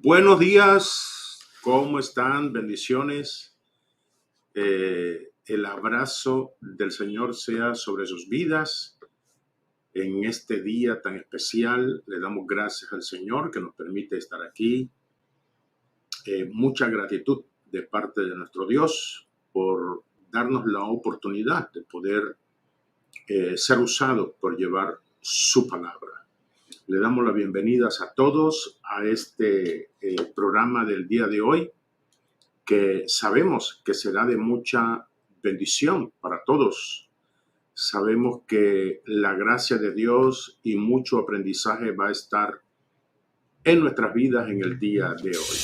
Buenos días, ¿cómo están? Bendiciones. El abrazo del Señor sea sobre sus vidas. En este día tan especial, le damos gracias al Señor que nos permite estar aquí. Mucha gratitud de parte de nuestro Dios por darnos la oportunidad de poder ser usados por llevar su palabra. Le damos las bienvenidas a todos a este programa del día de hoy, que sabemos que será de mucha bendición para todos. Sabemos que la gracia de Dios y mucho aprendizaje va a estar en nuestras vidas en el día de hoy.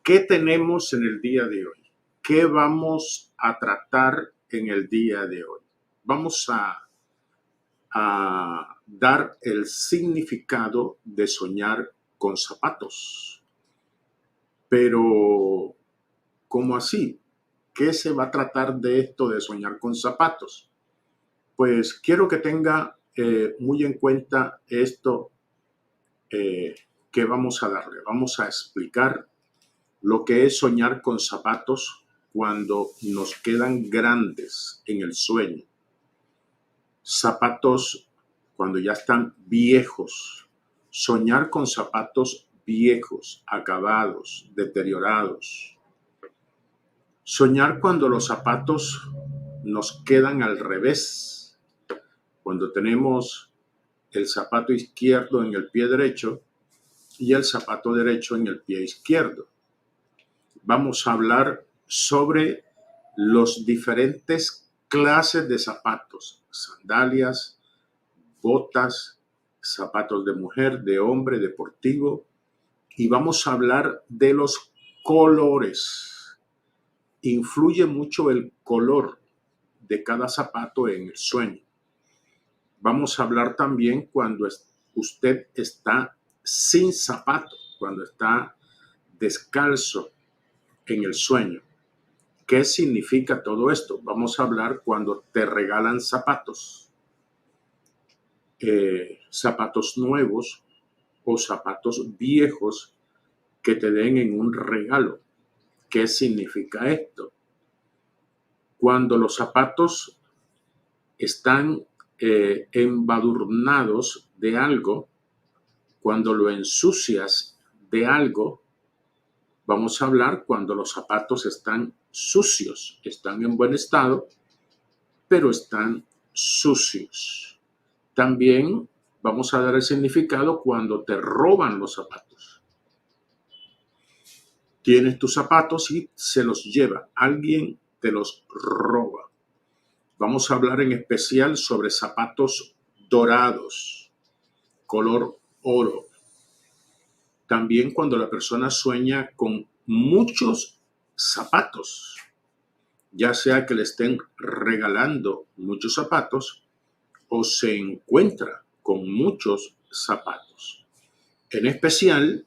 ¿Qué tenemos en el día de hoy? ¿Qué vamos a tratar en el día de hoy? Vamos a dar el significado de soñar con zapatos. Pero, ¿cómo así? ¿Qué se va a tratar de esto de soñar con zapatos? Pues quiero que tenga muy en cuenta esto que vamos a darle. Vamos a explicar lo que es soñar con zapatos cuando nos quedan grandes en el sueño. Zapatos cuando ya están viejos. Soñar con zapatos viejos, acabados, deteriorados. Soñar cuando los zapatos nos quedan al revés. Cuando tenemos el zapato izquierdo en el pie derecho y el zapato derecho en el pie izquierdo. Vamos a hablar sobre los diferentes clases de zapatos, sandalias, botas, zapatos de mujer, de hombre, deportivo, y vamos a hablar de los colores. Influye mucho el color de cada zapato en el sueño. Vamos a hablar también cuando usted está sin zapato, cuando está descalzo en el sueño. ¿Qué significa todo esto? Vamos a hablar cuando te regalan zapatos, zapatos nuevos o zapatos viejos que te den en un regalo. ¿Qué significa esto? Cuando los zapatos están embadurnados de algo, cuando lo ensucias de algo, vamos a hablar cuando los zapatos están sucios, están en buen estado, pero están sucios. También vamos a dar el significado cuando te roban los zapatos. Tienes tus zapatos y se los lleva, alguien te los roba. Vamos a hablar en especial sobre zapatos dorados, color oro. También cuando la persona sueña con muchos zapatos, ya sea que le estén regalando muchos zapatos o se encuentra con muchos zapatos. En especial,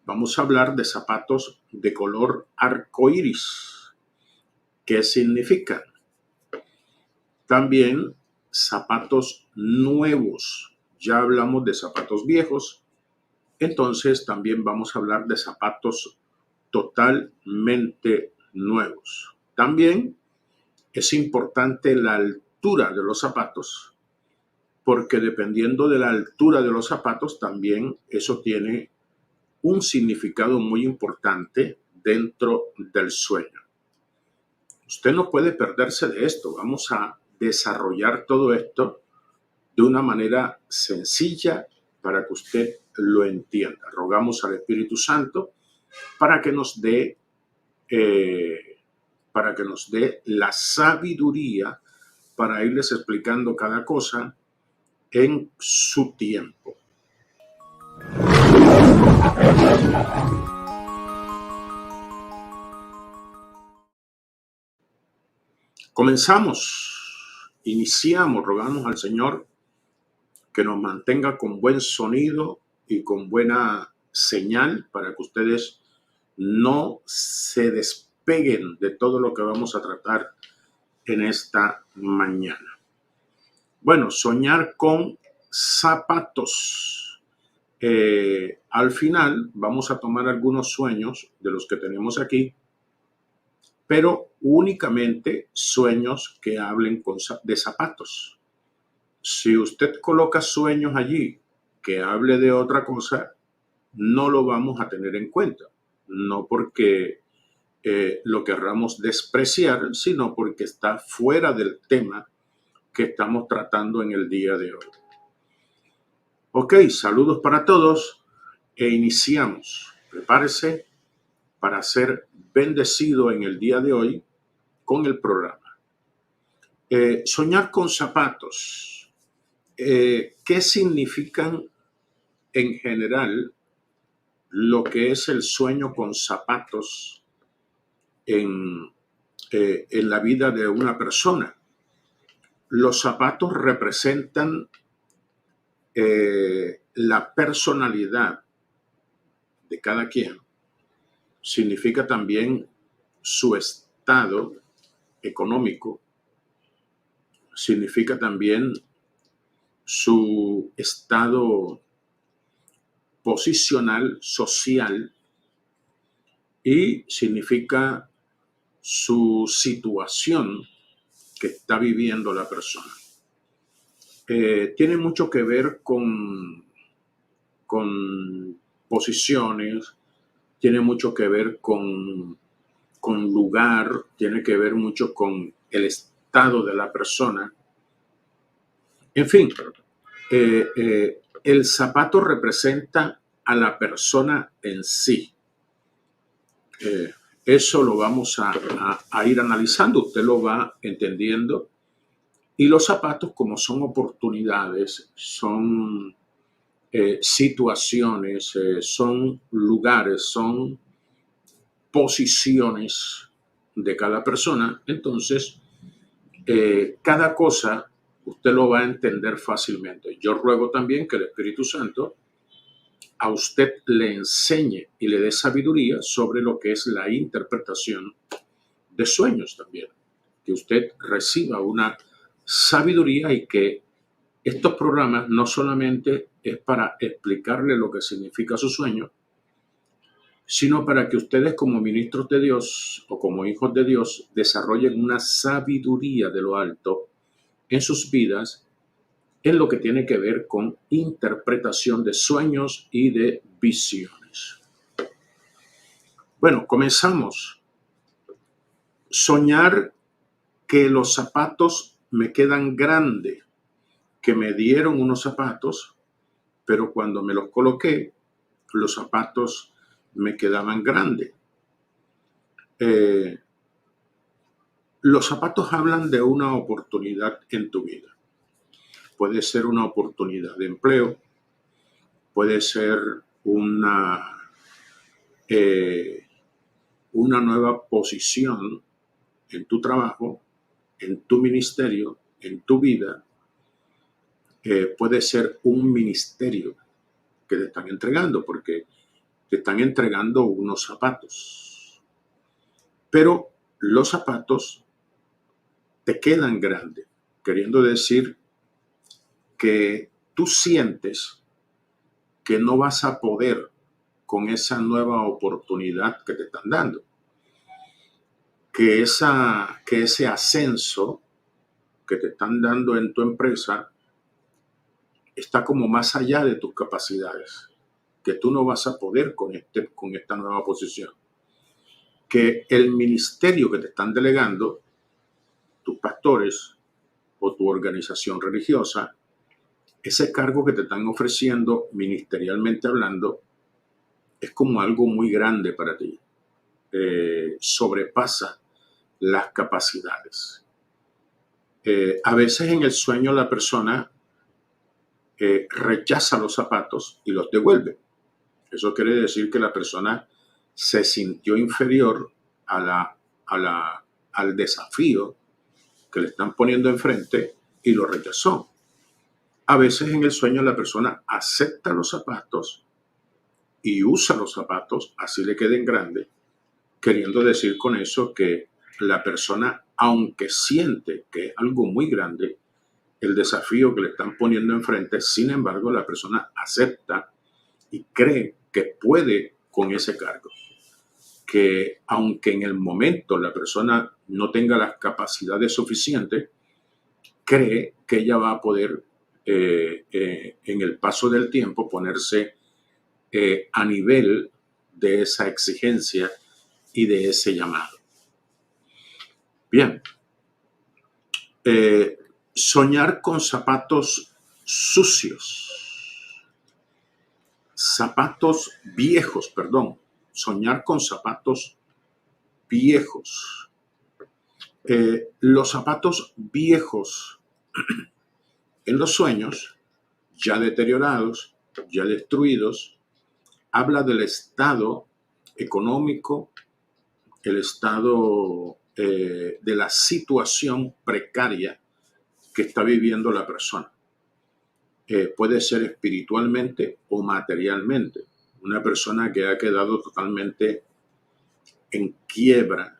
vamos a hablar de zapatos de color arcoíris. ¿Qué significa? También zapatos nuevos. Ya hablamos de zapatos viejos. Entonces también vamos a hablar de zapatos totalmente nuevos. También es importante la altura de los zapatos, porque dependiendo de la altura de los zapatos, también eso tiene un significado muy importante dentro del sueño. Usted no puede perderse de esto. Vamos a desarrollar todo esto de una manera sencilla para que usted lo entienda. Rogamos al Espíritu Santo para que nos dé la sabiduría para irles explicando cada cosa en su tiempo. Comenzamos, iniciamos, rogamos al Señor que nos mantenga con buen sonido y con buena señal para que ustedes no se despeguen de todo lo que vamos a tratar en esta mañana. Bueno, soñar con zapatos. Al final vamos a tomar algunos sueños de los que tenemos aquí, pero únicamente sueños que hablen de zapatos. Si usted coloca sueños allí que hable de otra cosa, no lo vamos a tener en cuenta. No porque lo querramos despreciar, sino porque está fuera del tema que estamos tratando en el día de hoy. Ok, saludos para todos e iniciamos. Prepárese para ser bendecido en el día de hoy con el programa. Soñar con zapatos. ¿Qué significan en general lo que es el sueño con zapatos en la vida de una persona? Los zapatos representan la personalidad de cada quien. Significa también su estado económico, significa también su estado posicional, social, y significa su situación que está viviendo la persona. Tiene mucho que ver con posiciones, tiene mucho que ver con lugar, tiene que ver mucho con el estado de la persona. En fin, el zapato representa a la persona en sí. Eso lo vamos a ir analizando, usted lo va entendiendo. Y los zapatos, como son oportunidades, son situaciones, son lugares, son posiciones de cada persona, entonces cada cosa usted lo va a entender fácilmente. Yo ruego también que el Espíritu Santo a usted le enseñe y le dé sabiduría sobre lo que es la interpretación de sueños también. Que usted reciba una sabiduría y que estos programas no solamente es para explicarle lo que significa su sueño, sino para que ustedes como ministros de Dios o como hijos de Dios desarrollen una sabiduría de lo alto en sus vidas en lo que tiene que ver con interpretación de sueños y de visiones. Bueno, comenzamos. Soñar que los zapatos me quedan grandes, que me dieron unos zapatos, pero cuando me los coloqué, los zapatos me quedaban grandes. Los zapatos hablan de una oportunidad en tu vida. Puede ser una oportunidad de empleo, puede ser una nueva posición en tu trabajo, en tu ministerio, en tu vida. Puede ser un ministerio que te están entregando, porque te están entregando unos zapatos. Pero los zapatos te quedan grandes, queriendo decir que tú sientes que no vas a poder con esa nueva oportunidad que te están dando. Que ese ascenso que te están dando en tu empresa está como más allá de tus capacidades, que tú no vas a poder con esta nueva posición. Que el ministerio que te están delegando, tus pastores o tu organización religiosa, ese cargo que te están ofreciendo ministerialmente hablando, es como algo muy grande para ti. Sobrepasa las capacidades. A veces en el sueño la persona rechaza los zapatos y los devuelve. Eso quiere decir que la persona se sintió inferior al desafío que le están poniendo enfrente y lo rechazó. A veces en el sueño la persona acepta los zapatos y usa los zapatos, así le queden grandes, queriendo decir con eso que la persona, aunque siente que es algo muy grande, el desafío que le están poniendo enfrente, sin embargo, la persona acepta y cree que puede con ese cargo. Que aunque en el momento la persona no tenga las capacidades suficientes, cree que ella va a poder en el paso del tiempo ponerse a nivel de esa exigencia y de ese llamado. Bien, soñar con zapatos sucios, zapatos viejos, perdón, soñar con zapatos viejos. Los zapatos viejos en los sueños, ya deteriorados, ya destruidos, habla del estado económico, el estado de la situación precaria que está viviendo la persona. Puede ser espiritualmente o materialmente. Una persona que ha quedado totalmente en quiebra,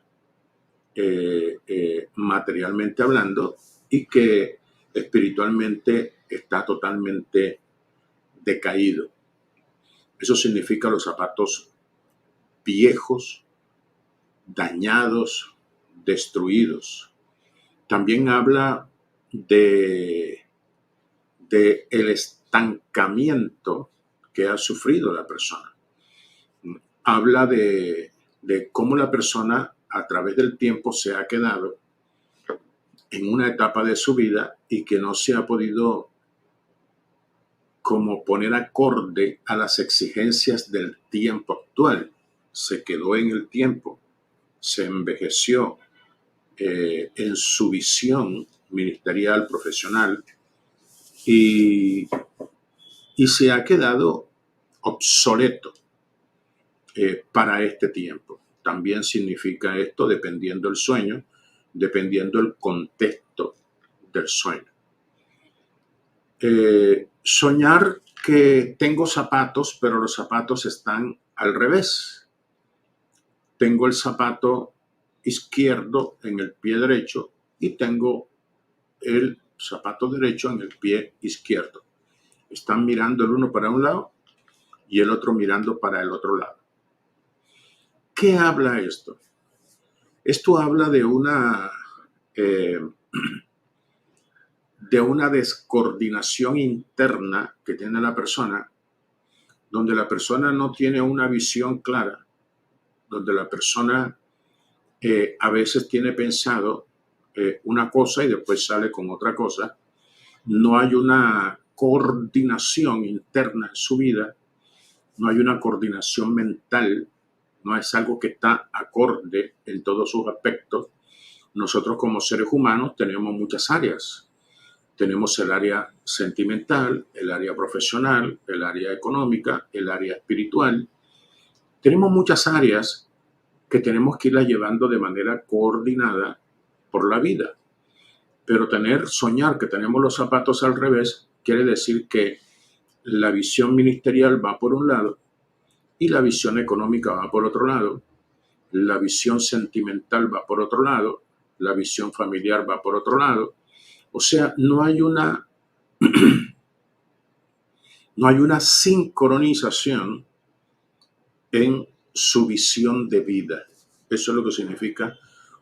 materialmente hablando, y que espiritualmente está totalmente decaído. Eso significa los zapatos viejos, dañados, destruidos. También habla de el estancamiento que ha sufrido la persona. Habla de cómo la persona a través del tiempo se ha quedado en una etapa de su vida y que no se ha podido como poner acorde a las exigencias del tiempo actual. Se quedó en el tiempo, se envejeció en su visión ministerial, profesional, y se ha quedado obsoleto para este tiempo. También significa esto, dependiendo del sueño, dependiendo del contexto del sueño. Soñar que tengo zapatos, pero los zapatos están al revés. Tengo el zapato izquierdo en el pie derecho y tengo el zapato derecho en el pie izquierdo. Están mirando el uno para un lado y el otro mirando para el otro lado. ¿Qué habla esto? Esto habla de una descoordinación interna que tiene la persona, donde la persona no tiene una visión clara, donde la persona a veces tiene pensado una cosa y después sale con otra cosa. No hay una coordinación interna en su vida, no hay una coordinación mental, no es algo que está acorde en todos sus aspectos. Nosotros como seres humanos tenemos muchas áreas. Tenemos el área sentimental, el área profesional, el área económica, el área espiritual. Tenemos muchas áreas que tenemos que irla llevando de manera coordinada por la vida. Pero soñar que tenemos los zapatos al revés, quiere decir que la visión ministerial va por un lado y la visión económica va por otro lado, la visión sentimental va por otro lado, la visión familiar va por otro lado. O sea, no hay una sincronización en su visión de vida. Eso es lo que significa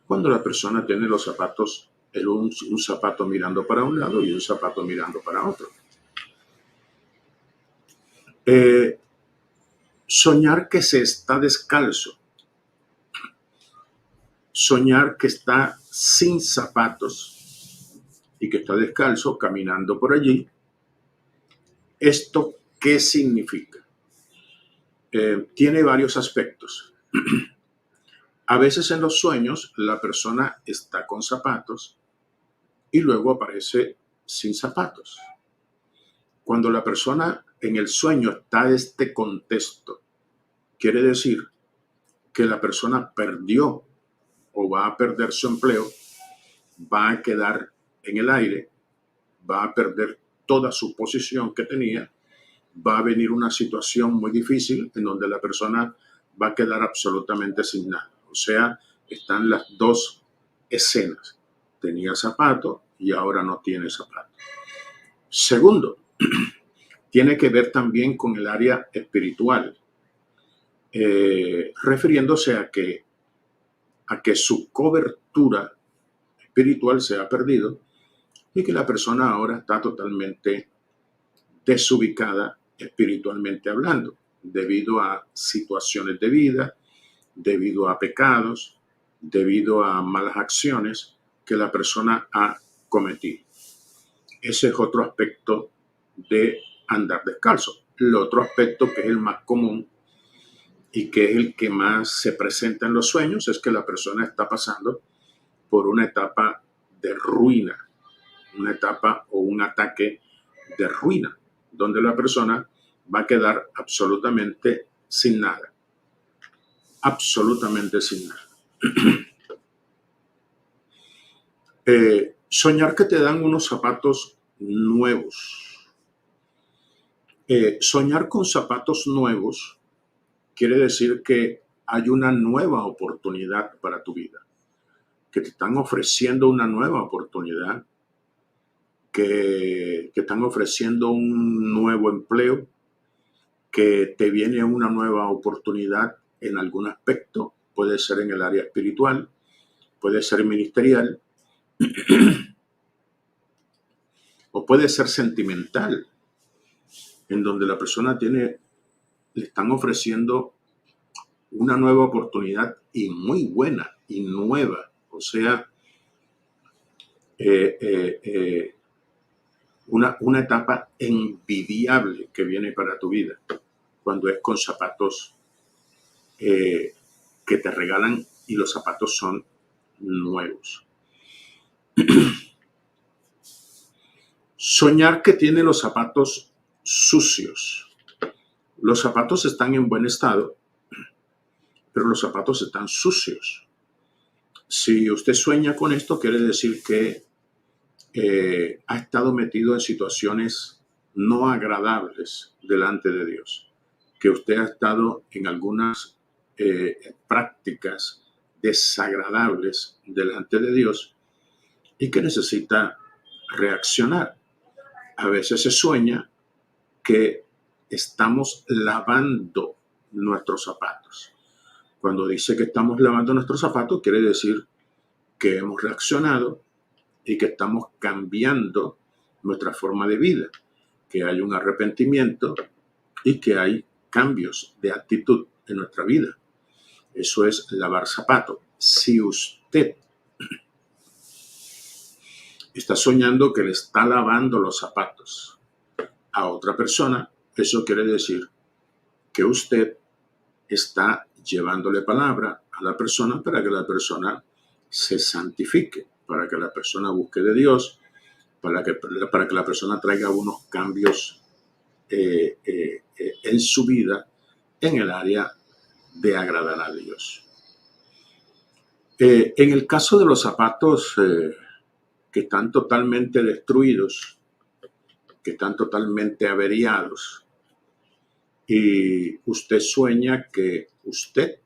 cuando la persona tiene los zapatos, un zapato mirando para un lado y un zapato mirando para otro. Soñar que se está descalzo. Soñar que está sin zapatos y que está descalzo caminando por allí. ¿Esto qué significa? Tiene varios aspectos. A veces en los sueños la persona está con zapatos y luego aparece sin zapatos. Cuando la persona en el sueño está en este contexto, quiere decir que la persona perdió o va a perder su empleo, va a quedar en el aire, va a perder toda su posición que tenía, va a venir una situación muy difícil en donde la persona va a quedar absolutamente sin nada. O sea, están las dos escenas. Tenía zapato y ahora no tiene zapato. Segundo, tiene que ver también con el área espiritual, refiriéndose a que su cobertura espiritual se ha perdido y que la persona ahora está totalmente desubicada espiritualmente hablando, debido a situaciones de vida, debido a pecados, debido a malas acciones que la persona ha cometido. Ese es otro aspecto de andar descalzo. El otro aspecto, que es el más común y que es el que más se presenta en los sueños, es que la persona está pasando por una etapa de ruina, una etapa o un ataque de ruina, donde la persona va a quedar absolutamente sin nada, absolutamente sin nada. Soñar que te dan unos zapatos nuevos. Soñar con zapatos nuevos quiere decir que hay una nueva oportunidad para tu vida, que te están ofreciendo una nueva oportunidad, que están ofreciendo un nuevo empleo, que te viene una nueva oportunidad en algún aspecto, puede ser en el área espiritual, puede ser ministerial o puede ser sentimental, en donde la persona le están ofreciendo una nueva oportunidad y muy buena y nueva, o sea, una etapa envidiable que viene para tu vida cuando es con zapatos que te regalan y los zapatos son nuevos. Soñar que tiene los zapatos sucios. Los zapatos están en buen estado, pero los zapatos están sucios. Si usted sueña con esto, quiere decir que ha estado metido en situaciones no agradables delante de Dios, que usted ha estado en algunas prácticas desagradables delante de Dios y que necesita reaccionar. A veces se sueña que estamos lavando nuestros zapatos. Cuando dice que estamos lavando nuestros zapatos, quiere decir que hemos reaccionado y que estamos cambiando nuestra forma de vida, que hay un arrepentimiento y que hay cambios de actitud en nuestra vida. Eso es lavar zapatos. Si usted está soñando que le está lavando los zapatos a otra persona, eso quiere decir que usted está llevándole palabra a la persona para que la persona se santifique, para que la persona busque de Dios, para que la persona traiga unos cambios en su vida en el área de agradar a Dios. En el caso de los zapatos que están totalmente destruidos, que están totalmente averiados, y usted sueña que usted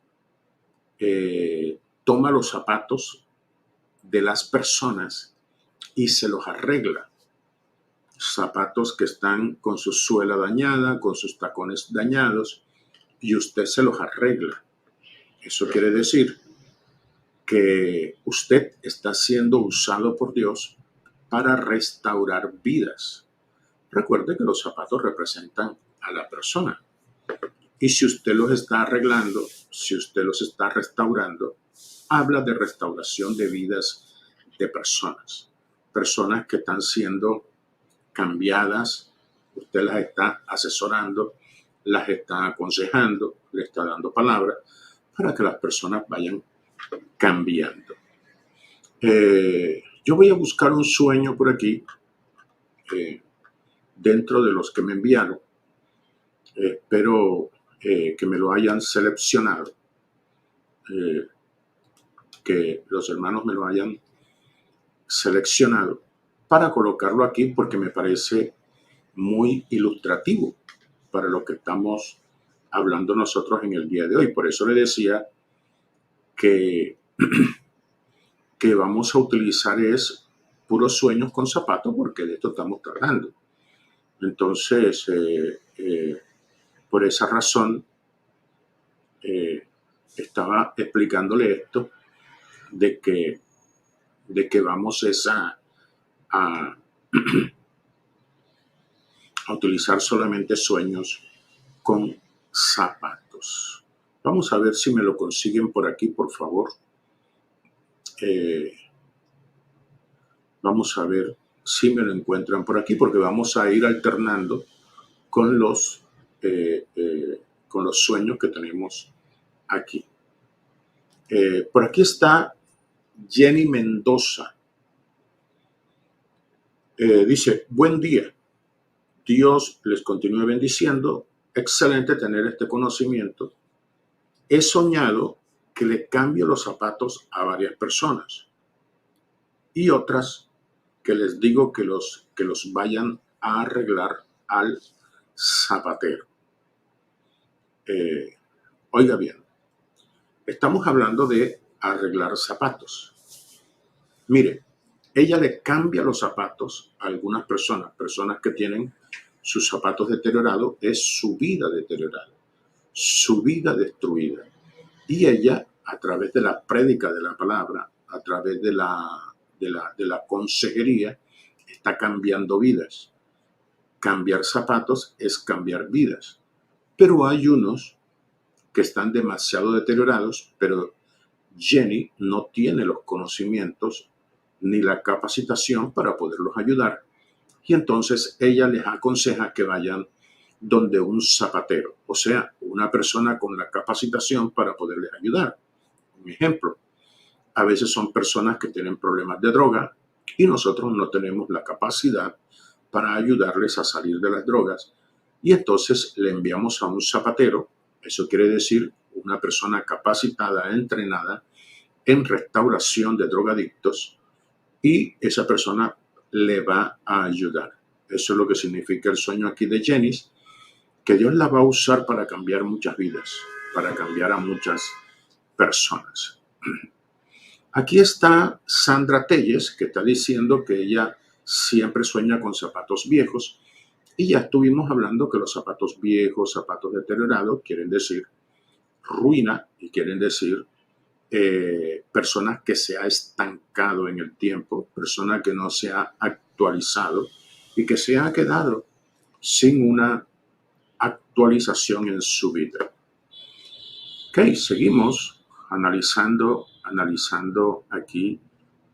toma los zapatos de las personas y se los arregla. Zapatos que están con su suela dañada, con sus tacones dañados, y usted se los arregla. Eso quiere decir que usted está siendo usado por Dios para restaurar vidas. Recuerde que los zapatos representan a la persona. Y si usted los está arreglando, si usted los está restaurando, habla de restauración de vidas de personas. Personas que están siendo cambiadas, usted las está asesorando, las está aconsejando, le está dando palabras para que las personas vayan cambiando. Yo voy a buscar un sueño por aquí, dentro de los que me enviaron. Espero que me lo hayan seleccionado, que los hermanos me lo hayan seleccionado para colocarlo aquí, porque me parece muy ilustrativo para lo que estamos hablando nosotros en el día de hoy. Por eso le decía que, que vamos a utilizar es puros sueños con zapatos, porque de esto estamos tratando. Entonces, por esa razón, estaba explicándole esto de que vamos a utilizar solamente sueños con zapatos. Vamos a ver si me lo consiguen por aquí, por favor. Vamos a ver si me lo encuentran por aquí, porque vamos a ir alternando con los sueños que tenemos aquí. Por aquí está Jenny Mendoza. Dice, buen día. Dios les continúe bendiciendo. Excelente tener este conocimiento. He soñado que le cambio los zapatos a varias personas y otras que les digo que los vayan a arreglar al zapatero. Oiga bien, estamos hablando de arreglar zapatos. Mire, ella le cambia los zapatos a algunas personas que tienen sus zapatos deteriorados, es su vida deteriorada, su vida destruida. Y ella, a través de la prédica de la palabra, a través de la consejería, está cambiando vidas. Cambiar zapatos es cambiar vidas. Pero hay unos que están demasiado deteriorados, pero Jenny no tiene los conocimientos ni la capacitación para poderlos ayudar. Y entonces ella les aconseja que vayan donde un zapatero, o sea, una persona con la capacitación para poderles ayudar. Un ejemplo, a veces son personas que tienen problemas de droga y nosotros no tenemos la capacidad para ayudarles a salir de las drogas, y entonces le enviamos a un zapatero. Eso quiere decir una persona capacitada, entrenada en restauración de drogadictos, y esa persona le va a ayudar. Eso es lo que significa el sueño aquí de Jenny, que Dios la va a usar para cambiar muchas vidas, para cambiar a muchas personas. Aquí está Sandra Telles, que está diciendo que ella siempre sueña con zapatos viejos, y ya estuvimos hablando que los zapatos viejos, zapatos deteriorados, quieren decir ruina y quieren decir personas que se ha estancado en el tiempo, personas que no se ha actualizado y que se ha quedado sin una actualización en su vida. Ok, seguimos analizando aquí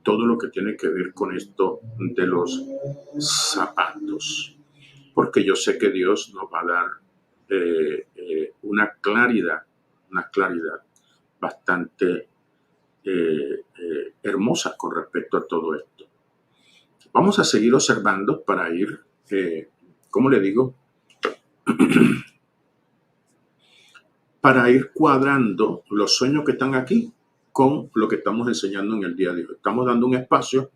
todo lo que tiene que ver con esto de los zapatos, porque yo sé que Dios nos va a dar una claridad bastante hermosa con respecto a todo esto. Vamos a seguir observando para ir, ¿cómo le digo? Para ir cuadrando los sueños que están aquí con lo que estamos enseñando en el día de hoy. Estamos dando un espacio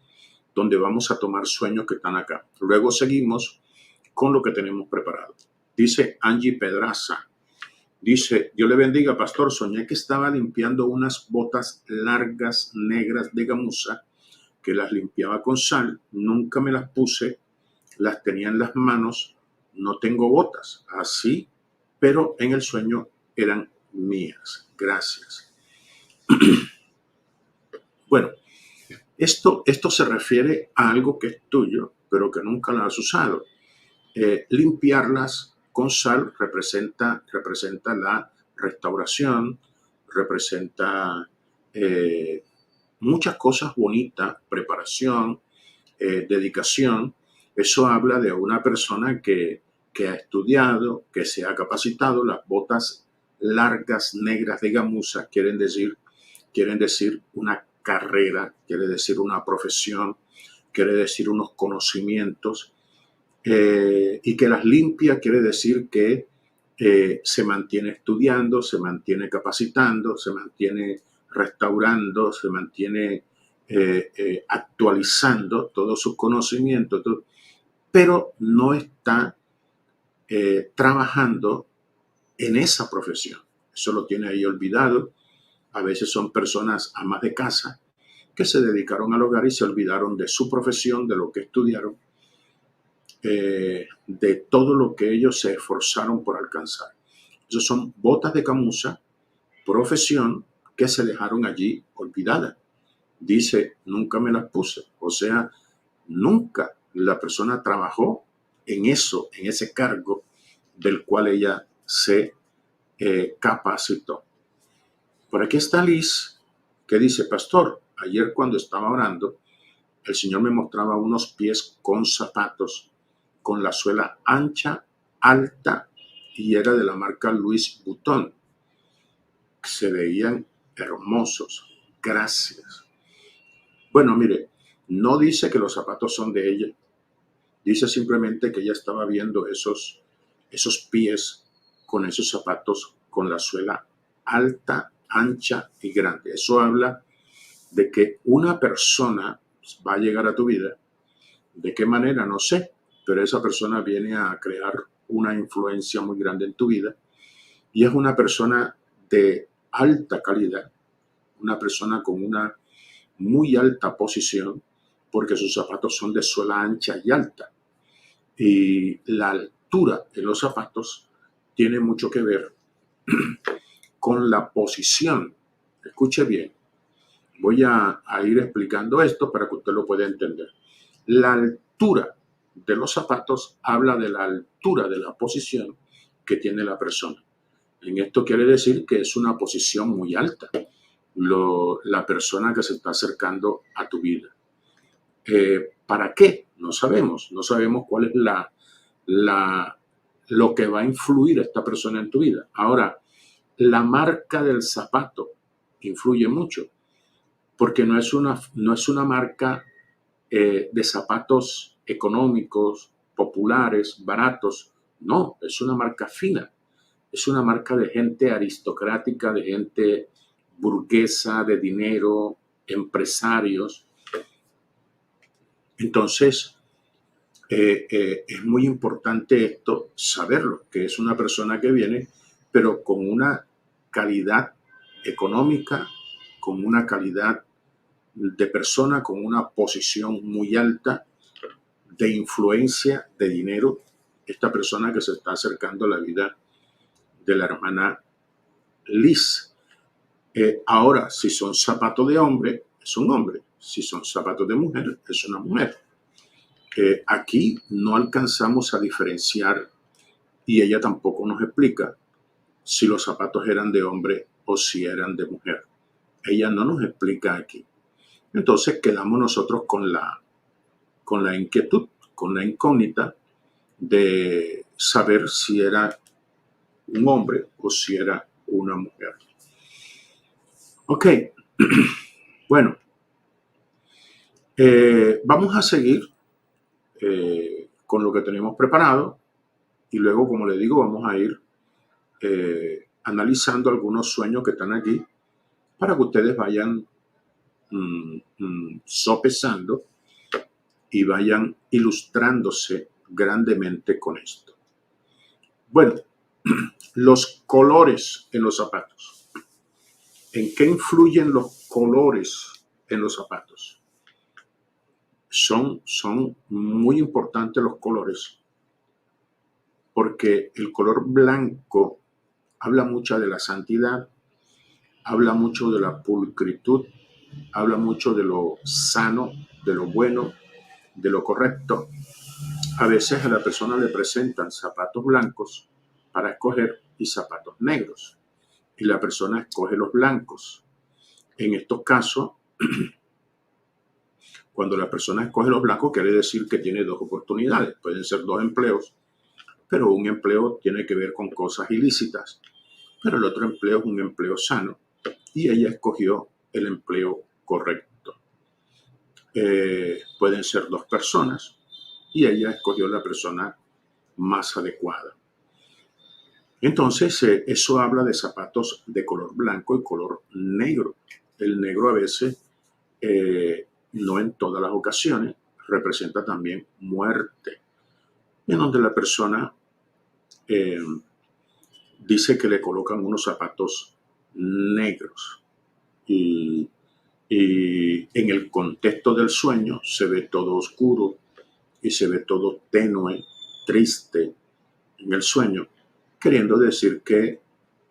donde vamos a tomar sueños que están acá. Luego seguimos con lo que tenemos preparado. Dice Angie Pedraza. Dice, Dios le bendiga, pastor. Soñé que estaba limpiando unas botas largas, negras de gamuza, que las limpiaba con sal. Nunca me las puse, las tenía en las manos. No tengo botas, así, pero en el sueño eran mías. Gracias. Bueno, esto se refiere a algo que es tuyo, pero que nunca lo has usado. Limpiarlas con sal representa la restauración, representa muchas cosas bonitas, preparación, dedicación. Eso habla de una persona que ha estudiado, que se ha capacitado. Las botas largas, negras de gamuza quieren decir una carrera, quiere decir una profesión, quiere decir unos conocimientos. Y que las limpia quiere decir que se mantiene estudiando, se mantiene capacitando, se mantiene restaurando, se mantiene actualizando todos sus conocimientos, pero no está trabajando en esa profesión. Eso lo tiene ahí olvidado. A veces son personas amas de casa que se dedicaron al hogar y se olvidaron de su profesión, de lo que estudiaron, de todo lo que ellos se esforzaron por alcanzar. Esos son botas de camuza, profesión que se dejaron allí olvidadas. Dice, nunca me las puse. O sea, nunca la persona trabajó en eso, en ese cargo del cual ella se capacitó. Por aquí está Liz, que dice, pastor, ayer cuando estaba orando, el Señor me mostraba unos pies con zapatos, con la suela ancha, alta, y era de la marca Louis Vuitton. Se veían hermosos. Gracias. Bueno, mire, no dice que los zapatos son de ella. Dice simplemente que ella estaba viendo esos pies con esos zapatos con la suela alta, ancha y grande. Eso habla de que una persona va a llegar a tu vida. ¿De qué manera? No sé, pero esa persona viene a crear una influencia muy grande en tu vida y es una persona de alta calidad, una persona con una muy alta posición porque sus zapatos son de suela ancha y alta. Y la altura de los zapatos tiene mucho que ver con la posición. Escuche bien, voy a ir explicando esto para que usted lo pueda entender. La altura de los zapatos habla de la altura de la posición que tiene la persona. En esto quiere decir que es una posición muy alta la persona que se está acercando a tu vida. ¿Para qué? No sabemos. No sabemos cuál es lo que va a influir a esta persona en tu vida. Ahora, la marca del zapato influye mucho, porque no es una marca de zapatos económicos, populares, baratos. No, es una marca fina. Es una marca de gente aristocrática, de gente burguesa, de dinero, empresarios. Entonces, es muy importante esto, saberlo, que es una persona que viene, pero con una calidad económica, con una calidad de persona, con una posición muy alta de influencia, de dinero. Esta persona que se está acercando a la vida de la hermana Liz. Ahora, si son zapatos de hombre, es un hombre. Si son zapatos de mujer, es una mujer. Aquí no alcanzamos a diferenciar y ella tampoco nos explica si los zapatos eran de hombre o si eran de mujer. Ella no nos explica aquí. Entonces quedamos nosotros con la inquietud, con la incógnita de saber si era un hombre o si era una mujer. Ok, bueno, vamos a seguir con lo que tenemos preparado y luego, como le digo, vamos a ir analizando algunos sueños que están aquí para que ustedes vayan sopesando y vayan ilustrándose grandemente con esto. Bueno, los colores en los zapatos. ¿En qué influyen los colores en los zapatos? Son muy importantes los colores porque el color blanco habla mucho de la santidad, habla mucho de la pulcritud, habla mucho de lo sano, de lo bueno, de lo correcto. A veces a la persona le presentan zapatos blancos para escoger y zapatos negros, y la persona escoge los blancos. En estos casos, cuando la persona escoge los blancos, quiere decir que tiene dos oportunidades. Pueden ser dos empleos, pero un empleo tiene que ver con cosas ilícitas, pero el otro empleo es un empleo sano, y ella escogió el empleo correcto. Pueden ser dos personas, y ella escogió la persona más adecuada. Entonces, eso habla de zapatos de color blanco y color negro. El negro a veces, no en todas las ocasiones, representa también muerte, en donde la persona eh, dice que le colocan unos zapatos negros y, y en el contexto del sueño se ve todo oscuro y se ve todo tenue, triste en el sueño, queriendo decir que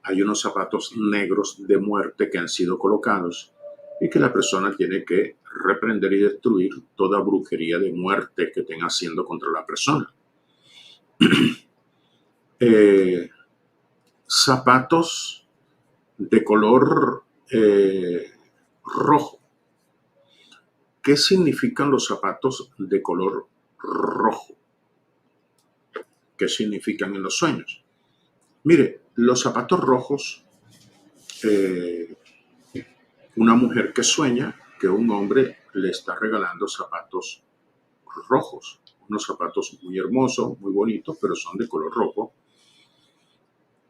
hay unos zapatos negros de muerte que han sido colocados y que la persona tiene que reprender y destruir toda brujería de muerte que estén haciendo contra la persona. Eh, Zapatos de color rojo. ¿Qué significan los zapatos de color rojo? ¿Qué significan en los sueños? Mire, los zapatos rojos, eh, una mujer que sueña que un hombre le está regalando zapatos rojos, unos zapatos muy hermosos, muy bonitos, pero son de color rojo.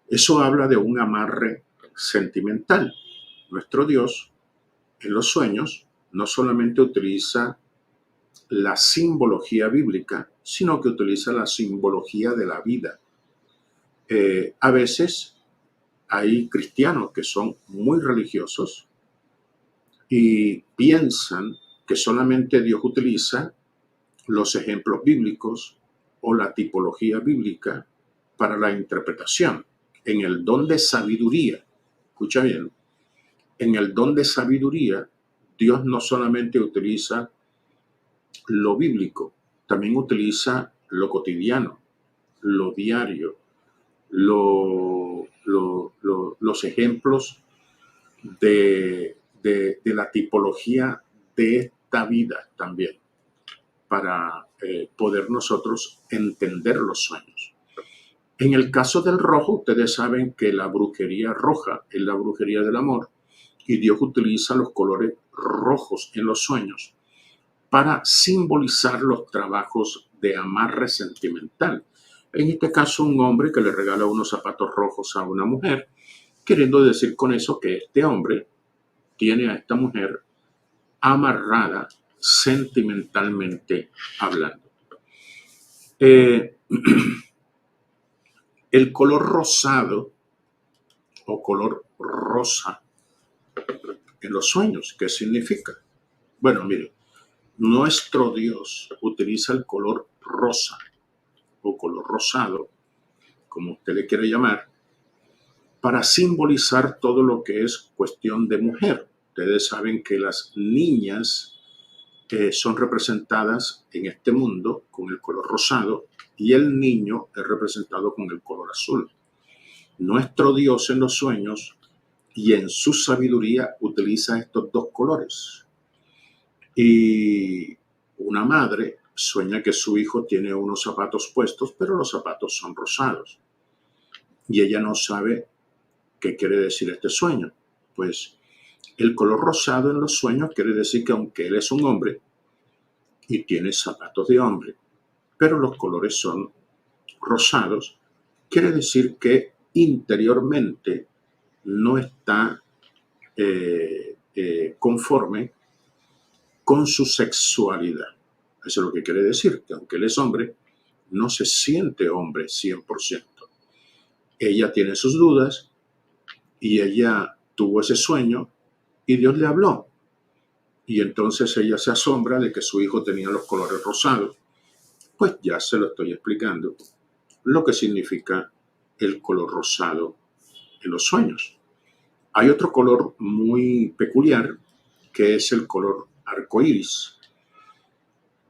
Eso habla de un amarre sentimental. Nuestro Dios, en los sueños, no solamente utiliza la simbología bíblica, sino que utiliza la simbología de la vida. A veces hay cristianos que son muy religiosos y piensan que solamente Dios utiliza los ejemplos bíblicos o la tipología bíblica para la interpretación. En el don de sabiduría, escucha bien, en el don de sabiduría, Dios no solamente utiliza lo bíblico, también utiliza lo cotidiano, lo diario, los ejemplos de la tipología de esta vida también, para poder nosotros entender los sueños. En el caso del rojo, ustedes saben que la brujería roja es la brujería del amor y Dios utiliza los colores rojos en los sueños para simbolizar los trabajos de amarre sentimental. En este caso, un hombre que le regala unos zapatos rojos a una mujer, queriendo decir con eso que este hombre tiene a esta mujer amarrada sentimentalmente hablando. El color rosado o color rosa en los sueños, ¿qué significa? Bueno, mire, nuestro Dios utiliza el color rosa o color rosado, como usted le quiere llamar, para simbolizar todo lo que es cuestión de mujer. Ustedes saben que las niñas son representadas en este mundo con el color rosado y el niño es representado con el color azul. Nuestro Dios en los sueños y en su sabiduría utiliza estos dos colores. Y una madre sueña que su hijo tiene unos zapatos puestos, pero los zapatos son rosados. Y ella no sabe qué quiere decir este sueño. Pues el color rosado en los sueños quiere decir que aunque él es un hombre y tiene zapatos de hombre, pero los colores son rosados, quiere decir que interiormente no está conforme con su sexualidad. Eso es lo que quiere decir, que aunque él es hombre, no se siente hombre 100%. Ella tiene sus dudas y ella tuvo ese sueño y Dios le habló. Y entonces ella se asombra de que su hijo tenía los colores rosados. Pues ya se lo estoy explicando, lo que significa el color rosado en los sueños. Hay otro color muy peculiar que es el color arcoíris.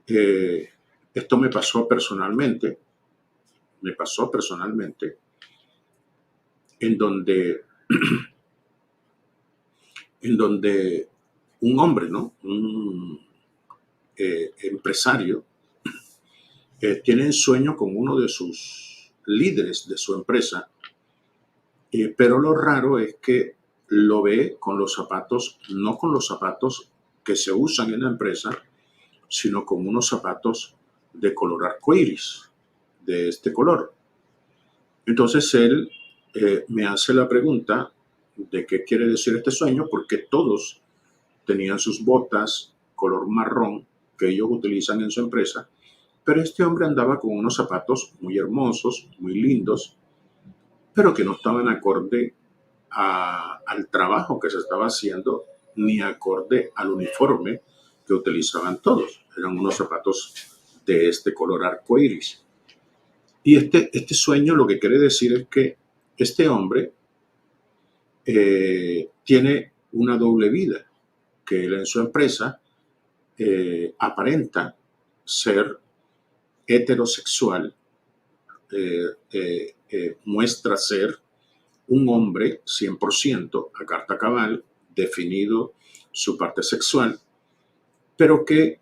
Esto me pasó personalmente, en donde, en donde un hombre, ¿no? Un empresario, tiene sueño con uno de sus líderes de su empresa, pero lo raro es que lo ve con los zapatos, no con los zapatos que se usan en la empresa, sino con unos zapatos de color arcoíris, de este color. Entonces él me hace la pregunta de qué quiere decir este sueño, porque todos tenían sus botas color marrón que ellos utilizan en su empresa Pero este hombre andaba con unos zapatos muy hermosos, muy lindos, pero que no estaban acorde al trabajo que se estaba haciendo, ni acorde al uniforme que utilizaban todos. Eran unos zapatos de este color arcoíris. Y este sueño lo que quiere decir es que este hombre tiene una doble vida, que él en su empresa aparenta ser heterosexual, muestra ser un hombre 100% a carta cabal, definido su parte sexual, pero que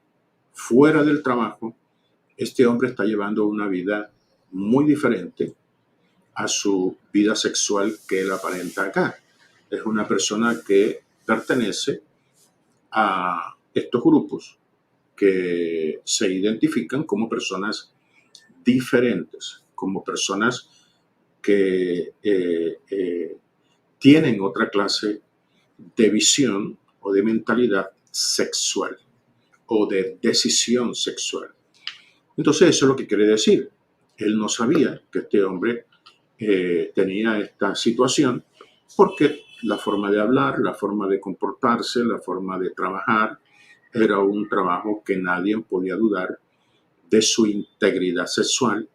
fuera del trabajo, este hombre está llevando una vida muy diferente a su vida sexual que él aparenta acá. Es una persona que pertenece a estos grupos que se identifican como personas diferentes, como personas que tienen otra clase de visión o de mentalidad sexual o de decisión sexual. Entonces eso es lo que quiere decir. Él no sabía que este hombre tenía esta situación porque la forma de hablar, la forma de comportarse, la forma de trabajar, era un trabajo que nadie podía dudar de su integridad sexual,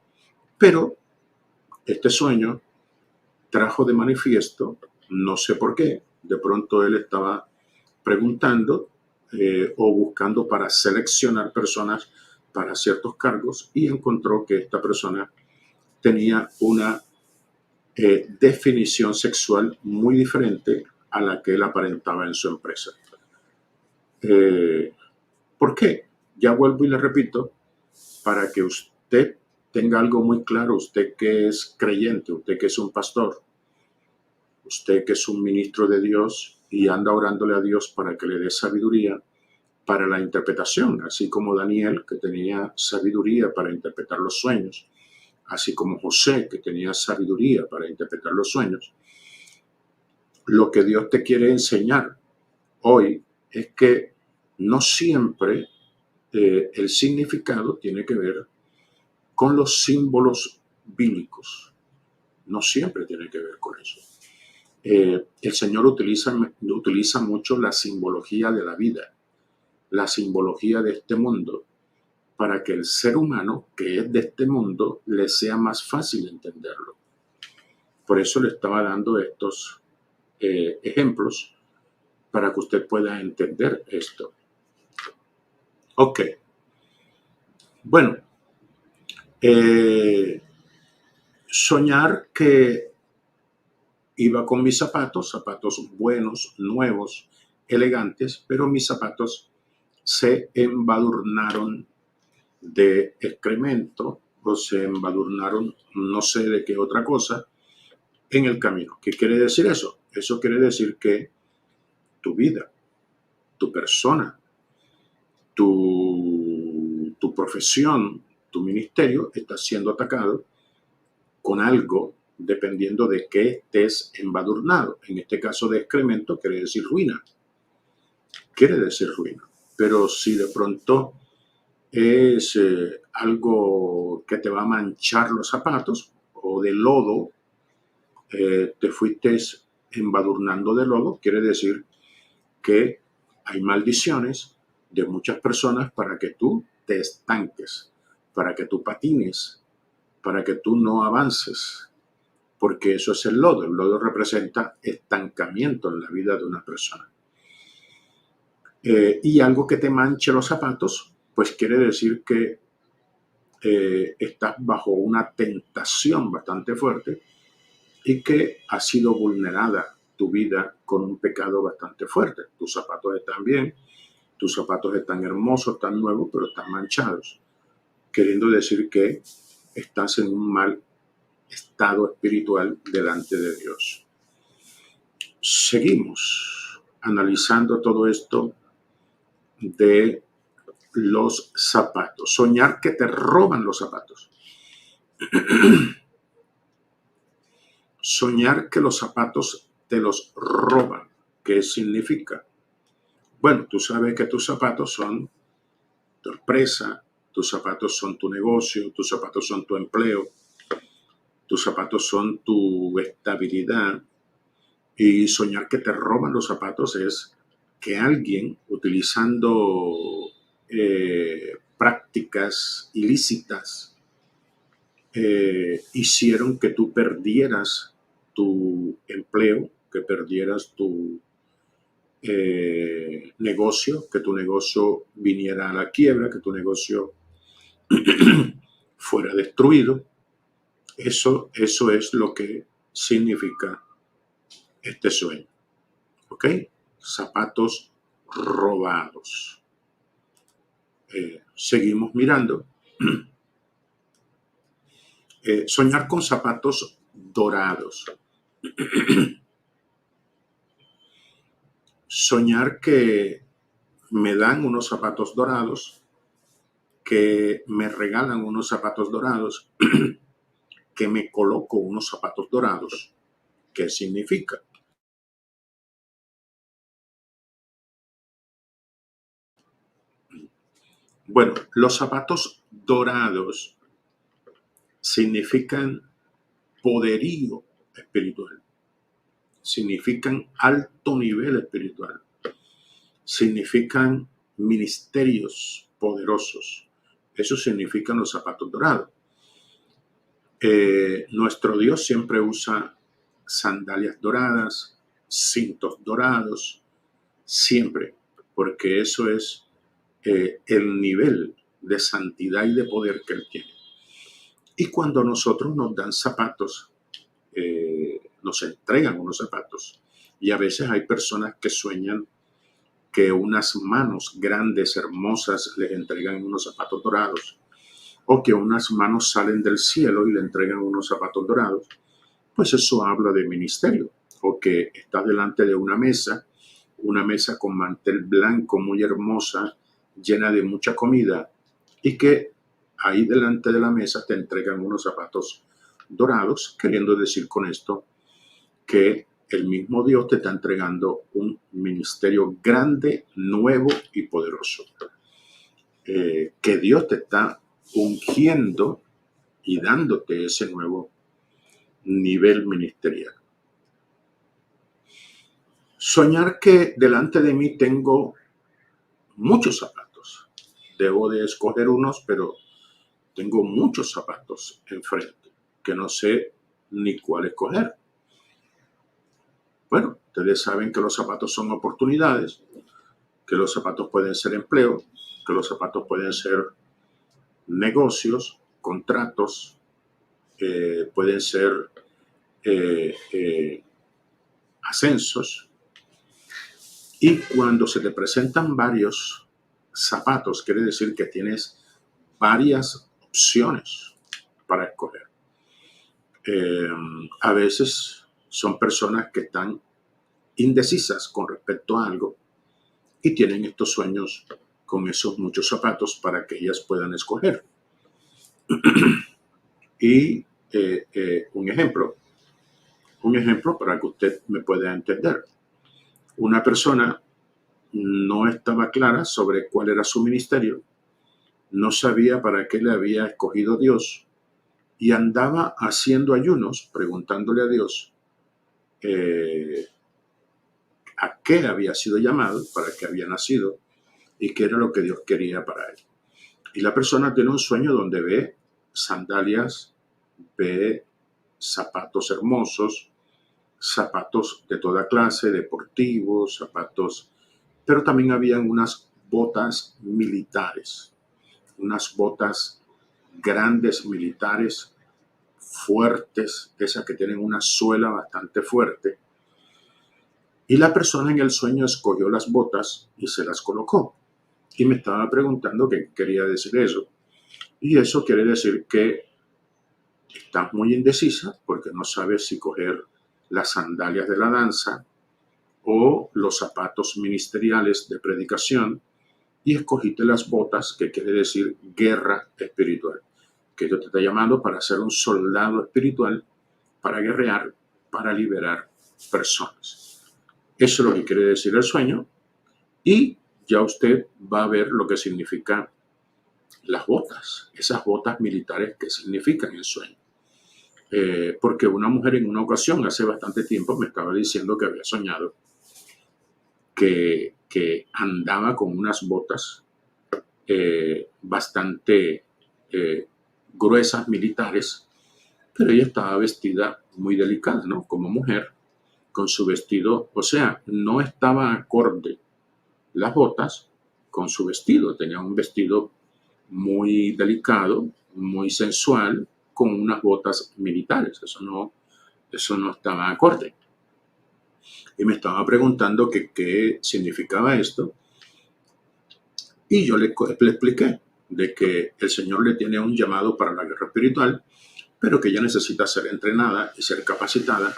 pero este sueño trajo de manifiesto, no sé por qué, de pronto él estaba preguntando o buscando para seleccionar personas para ciertos cargos y encontró que esta persona tenía una definición sexual muy diferente a la que él aparentaba en su empresa. ¿Por qué? Ya vuelvo y le repito, para que usted tenga algo muy claro, usted que es creyente, usted que es un pastor, usted que es un ministro de Dios y anda orándole a Dios para que le dé sabiduría para la interpretación, así como Daniel, que tenía sabiduría para interpretar los sueños, así como José, que tenía sabiduría para interpretar los sueños. Lo que Dios te quiere enseñar hoy es que no siempre el significado tiene que ver con los símbolos bíblicos. No siempre tiene que ver con eso. El Señor utiliza mucho la simbología de la vida, la simbología de este mundo, para que el ser humano que es de este mundo le sea más fácil entenderlo. Por eso le estaba dando estos ejemplos para que usted pueda entender esto. Ok. Bueno, soñar que iba con mis zapatos, zapatos buenos, nuevos, elegantes, pero mis zapatos se embadurnaron de excremento o se embadurnaron no sé de qué otra cosa en el camino. ¿Qué quiere decir eso? Eso quiere decir que tu vida, tu persona, tu profesión, tu ministerio está siendo atacado con algo dependiendo de qué estés embadurnado. En este caso de excremento quiere decir ruina. Quiere decir ruina. Pero si de pronto es algo que te va a manchar los zapatos o de lodo, te fuiste embadurnando de lodo, quiere decir que hay maldiciones de muchas personas para que tú te estanques, para que tú patines, para que tú no avances, porque eso es el lodo. El lodo representa estancamiento en la vida de una persona. Y algo que te manche los zapatos, pues quiere decir que estás bajo una tentación bastante fuerte y que ha sido vulnerada tu vida con un pecado bastante fuerte. Tus zapatos están bien, tus zapatos están hermosos, están nuevos, pero están manchados, queriendo decir que estás en un mal estado espiritual delante de Dios. Seguimos analizando todo esto de los zapatos. Soñar que te roban los zapatos. Soñar que los zapatos te los roban. ¿Qué significa? Bueno, tú sabes que tus zapatos son tu empresa, tus zapatos son tu negocio, tus zapatos son tu empleo, tus zapatos son tu estabilidad. Y soñar que te roban los zapatos es que alguien, utilizando prácticas ilícitas, hicieron que tú perdieras tu empleo, que perdieras tu negocio, que tu negocio viniera a la quiebra, que tu negocio fuera destruido. Eso es lo que significa este sueño. ¿Ok? Zapatos robados. Seguimos mirando. Soñar con zapatos dorados. Soñar que me dan unos zapatos dorados, que me regalan unos zapatos dorados, que me coloco unos zapatos dorados. ¿Qué significa? Bueno, los zapatos dorados significan poderío espiritual, significan alto nivel espiritual, significan ministerios poderosos. Eso significan los zapatos dorados. Nuestro Dios siempre usa sandalias doradas, cintos dorados, siempre, porque eso es el nivel de santidad y de poder que Él tiene. Y cuando nosotros nos dan zapatos, nos entregan unos zapatos, y a veces hay personas que sueñan que unas manos grandes, hermosas, les entregan unos zapatos dorados, o que unas manos salen del cielo y le entregan unos zapatos dorados. Pues eso habla de ministerio, o que está delante de una mesa con mantel blanco muy hermosa, llena de mucha comida, y que ahí delante de la mesa te entregan unos zapatos dorados, queriendo decir con esto que el mismo Dios te está entregando un ministerio grande, nuevo y poderoso. Que Dios te está ungiendo y dándote ese nuevo nivel ministerial. Soñar que delante de mí tengo muchos zapatos. Debo de escoger unos, pero tengo muchos zapatos enfrente, que no sé ni cuál escoger. Bueno, ustedes saben que los zapatos son oportunidades, que los zapatos pueden ser empleo, que los zapatos pueden ser negocios, contratos, pueden ser ascensos. Y cuando se te presentan varios zapatos, quiere decir que tienes varias opciones para escoger. A veces son personas que están indecisas con respecto a algo y tienen estos sueños con esos muchos zapatos para que ellas puedan escoger. Y un ejemplo para que usted me pueda entender. Una persona no estaba clara sobre cuál era su ministerio, no sabía para qué le había escogido Dios y andaba haciendo ayunos, preguntándole a Dios a qué había sido llamado, para qué había nacido y qué era lo que Dios quería para él. Y la persona tiene un sueño donde ve sandalias, ve zapatos hermosos, zapatos de toda clase, deportivos, zapatos, pero también habían unas botas militares, unas botas grandes militares, fuertes, esas que tienen una suela bastante fuerte. Y la persona en el sueño escogió las botas y se las colocó. Y me estaba preguntando qué quería decir eso. Y eso quiere decir que estás muy indecisa porque no sabes si coger las sandalias de la danza o los zapatos ministeriales de predicación, y escogiste las botas, que quiere decir guerra espiritual, que Dios te está llamando para ser un soldado espiritual, para guerrear, para liberar personas. Eso es lo que quiere decir el sueño, y ya usted va a ver lo que significa las botas, esas botas militares que significan el sueño. Porque una mujer en una ocasión, hace bastante tiempo, me estaba diciendo que había soñado que andaba con unas botas bastante gruesas militares, pero ella estaba vestida muy delicada, ¿no? Como mujer, con su vestido, o sea, no estaba acorde las botas con su vestido, tenía un vestido muy delicado, muy sensual, con unas botas militares, eso no estaba acorde. Y me estaba preguntando que qué significaba esto, y yo le expliqué de que el Señor le tiene un llamado para la guerra espiritual, pero que ella necesita ser entrenada y ser capacitada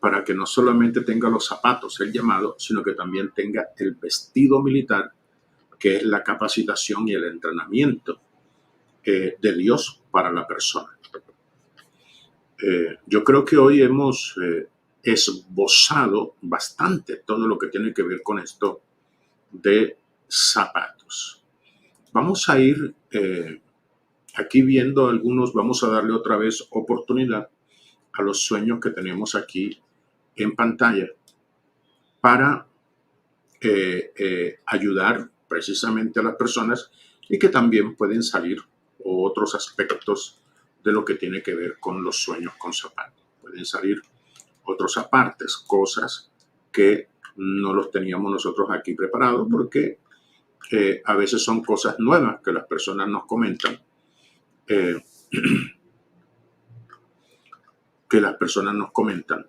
para que no solamente tenga los zapatos, el llamado, sino que también tenga el vestido militar, que es la capacitación y el entrenamiento de Dios para la persona. Yo creo que hoy hemos esbozado bastante todo lo que tiene que ver con esto de zapatos. Vamos a ir aquí viendo algunos, vamos a darle otra vez oportunidad a los sueños que tenemos aquí en pantalla para ayudar precisamente a las personas, y que también pueden salir otros aspectos de lo que tiene que ver con los sueños con zapatos. Pueden salir otros apartes, cosas que no los teníamos nosotros aquí preparados, porque a veces son cosas nuevas que las personas nos comentan, eh, que las personas nos comentan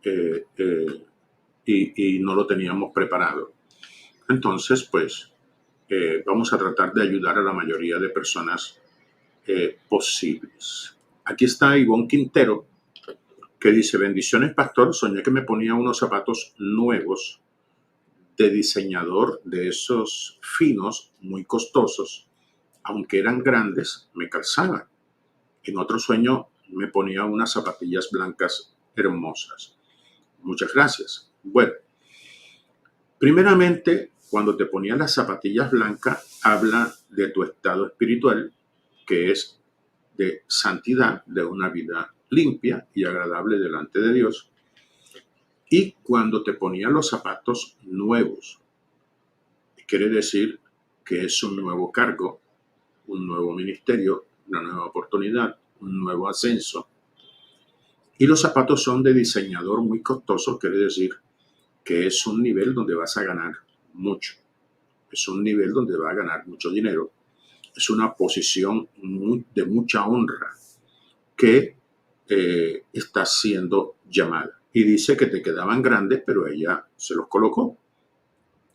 eh, eh, y no lo teníamos preparado. Entonces, pues, vamos a tratar de ayudar a la mayoría de personas posibles. Aquí está Ivonne Quintero, que dice: bendiciones, pastor, soñé que me ponía unos zapatos nuevos de diseñador, de esos finos, muy costosos, aunque eran grandes, me calzaban. En otro sueño me ponía unas zapatillas blancas hermosas. Muchas gracias. Bueno, primeramente, cuando te ponías las zapatillas blancas, habla de tu estado espiritual, que es de santidad, de una vida limpia y agradable delante de Dios. Y cuando te ponías los zapatos nuevos, quiere decir que es un nuevo cargo, un nuevo ministerio, una nueva oportunidad, un nuevo ascenso. Y los zapatos son de diseñador muy costoso, quiere decir que es un nivel donde vas a ganar mucho. Es un nivel donde vas a ganar mucho dinero. Es una posición de mucha honra que está siendo llamada. Y dice que te quedaban grandes, pero ella se los colocó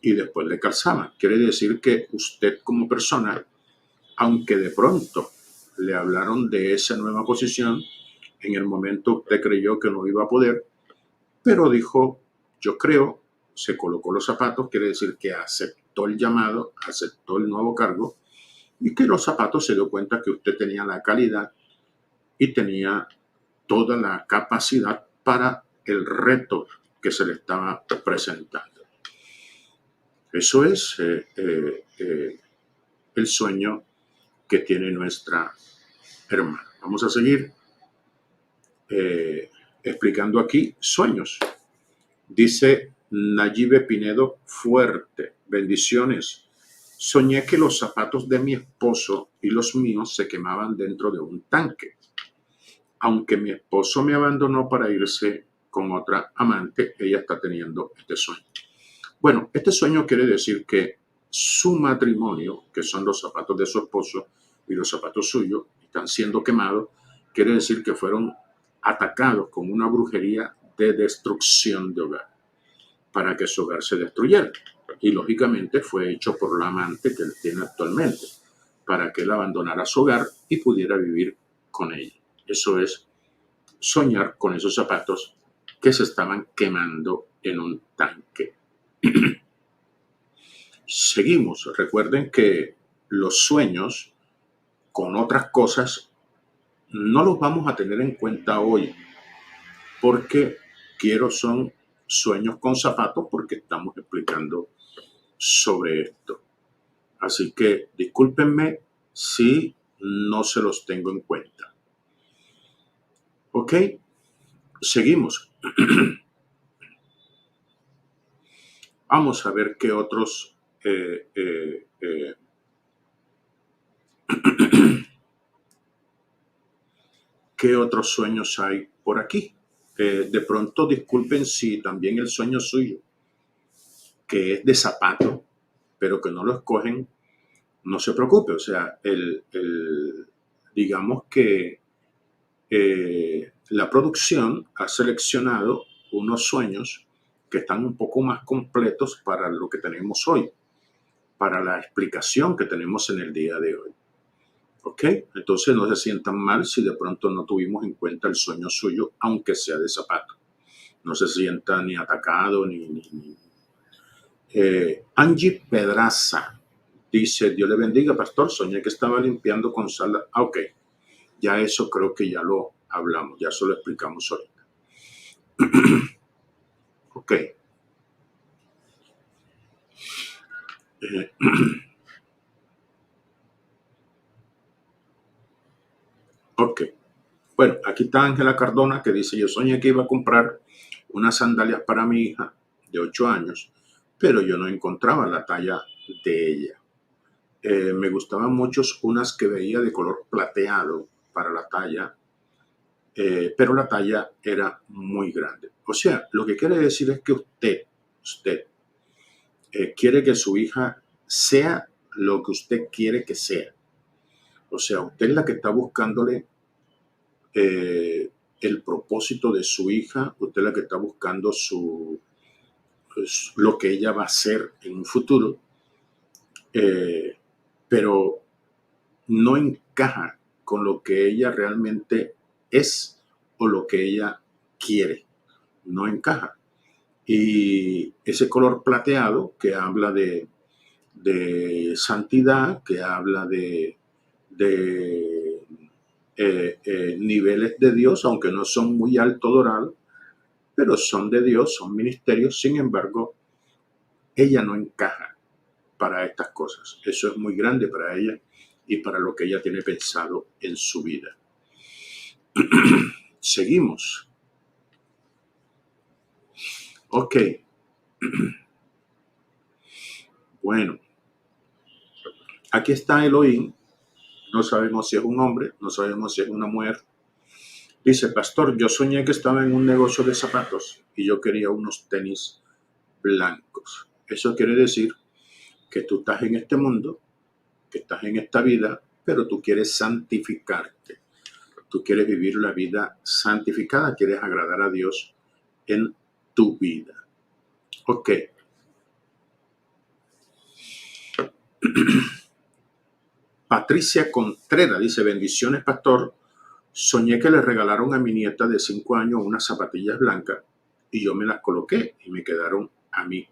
y después le calzaban. Quiere decir que usted como persona, aunque de pronto le hablaron de esa nueva posición, en el momento usted creyó que no iba a poder, pero dijo, yo creo, se colocó los zapatos, quiere decir que aceptó el llamado, aceptó el nuevo cargo, y que los zapatos se dio cuenta que usted tenía la calidad y tenía toda la capacidad para el reto que se le estaba presentando. Eso es el sueño que tiene nuestra hermana. Vamos a seguir explicando aquí sueños. Dice Nayibe Pinedo Fuerte: bendiciones. Soñé que los zapatos de mi esposo y los míos se quemaban dentro de un tanque. Aunque mi esposo me abandonó para irse con otra amante, ella está teniendo este sueño. Bueno, este sueño quiere decir que su matrimonio, que son los zapatos de su esposo y los zapatos suyos, están siendo quemados. Quiere decir que fueron atacados con una brujería de destrucción de hogar, para que su hogar se destruyera. Y lógicamente fue hecho por la amante que él tiene actualmente, para que él abandonara su hogar y pudiera vivir con ella. Eso es soñar con esos zapatos que se estaban quemando en un tanque. Seguimos. Recuerden que los sueños con otras cosas no los vamos a tener en cuenta hoy, porque son sueños con zapatos, porque estamos explicando sobre esto. Así que discúlpenme si no se los tengo en cuenta. ¿Ok? Seguimos. Vamos a ver qué otros qué otros sueños hay por aquí. De pronto disculpen si también el sueño suyo, que es de zapato, pero que no lo escogen, no se preocupe. O sea, digamos que la producción ha seleccionado unos sueños que están un poco más completos para lo que tenemos hoy, para la explicación que tenemos en el día de hoy. ¿Ok? Entonces no se sientan mal si de pronto no tuvimos en cuenta el sueño suyo, aunque sea de zapato. No se sienta ni atacado ni. Angie Pedraza dice: Dios le bendiga, pastor. Soñé que estaba limpiando con sal. Ah, ok. Ya eso creo que ya lo hablamos, ya eso lo explicamos ahorita. Ok. Ok. Bueno, aquí está Ángela Cardona que dice: yo soñé que iba a comprar unas sandalias para mi hija de 8 años, pero yo no encontraba la talla de ella. Me gustaban mucho unas que veía de color plateado para la talla, pero la talla era muy grande. O sea, lo que quiere decir es que usted quiere que su hija sea lo que usted quiere que sea. O sea, usted es la que está buscándole eh, el propósito de su hija, usted es la que está buscando pues, lo que ella va a ser en un futuro, pero no encaja con lo que ella realmente es o lo que ella quiere. No encaja. Y ese color plateado que habla de santidad, que habla de niveles de Dios, aunque no son muy alto dorados, pero son de Dios, son ministerios. Sin embargo, ella no encaja para estas cosas. Eso es muy grande para ella y para lo que ella tiene pensado en su vida. Seguimos. Ok. Bueno, aquí está Elohim. No sabemos si es un hombre, no sabemos si es una mujer. Dice: pastor, yo soñé que estaba en un negocio de zapatos y yo quería unos tenis blancos. Eso quiere decir que tú estás en este mundo, que estás en esta vida, pero tú quieres santificarte. Tú quieres vivir la vida santificada, quieres agradar a Dios en tu vida. Ok. Patricia Contreras dice: bendiciones, pastor. Soñé que le regalaron a mi nieta de 5 años unas zapatillas blancas y yo me las coloqué y me quedaron a mí.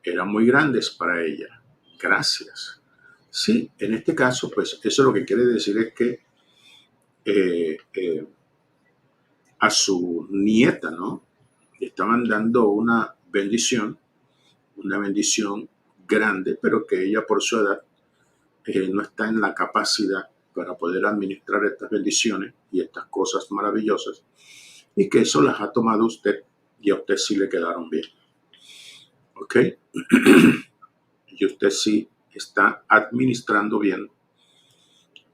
Eran muy grandes para ella. Gracias. Sí, en este caso, pues eso lo que quiere decir es que eh, eh, a su nieta, ¿no? Le estaban dando una bendición grande, pero que ella por su edad no está en la capacidad para poder administrar estas bendiciones y estas cosas maravillosas, y que eso las ha tomado usted y a usted sí le quedaron bien. ¿Ok? Y usted sí está administrando bien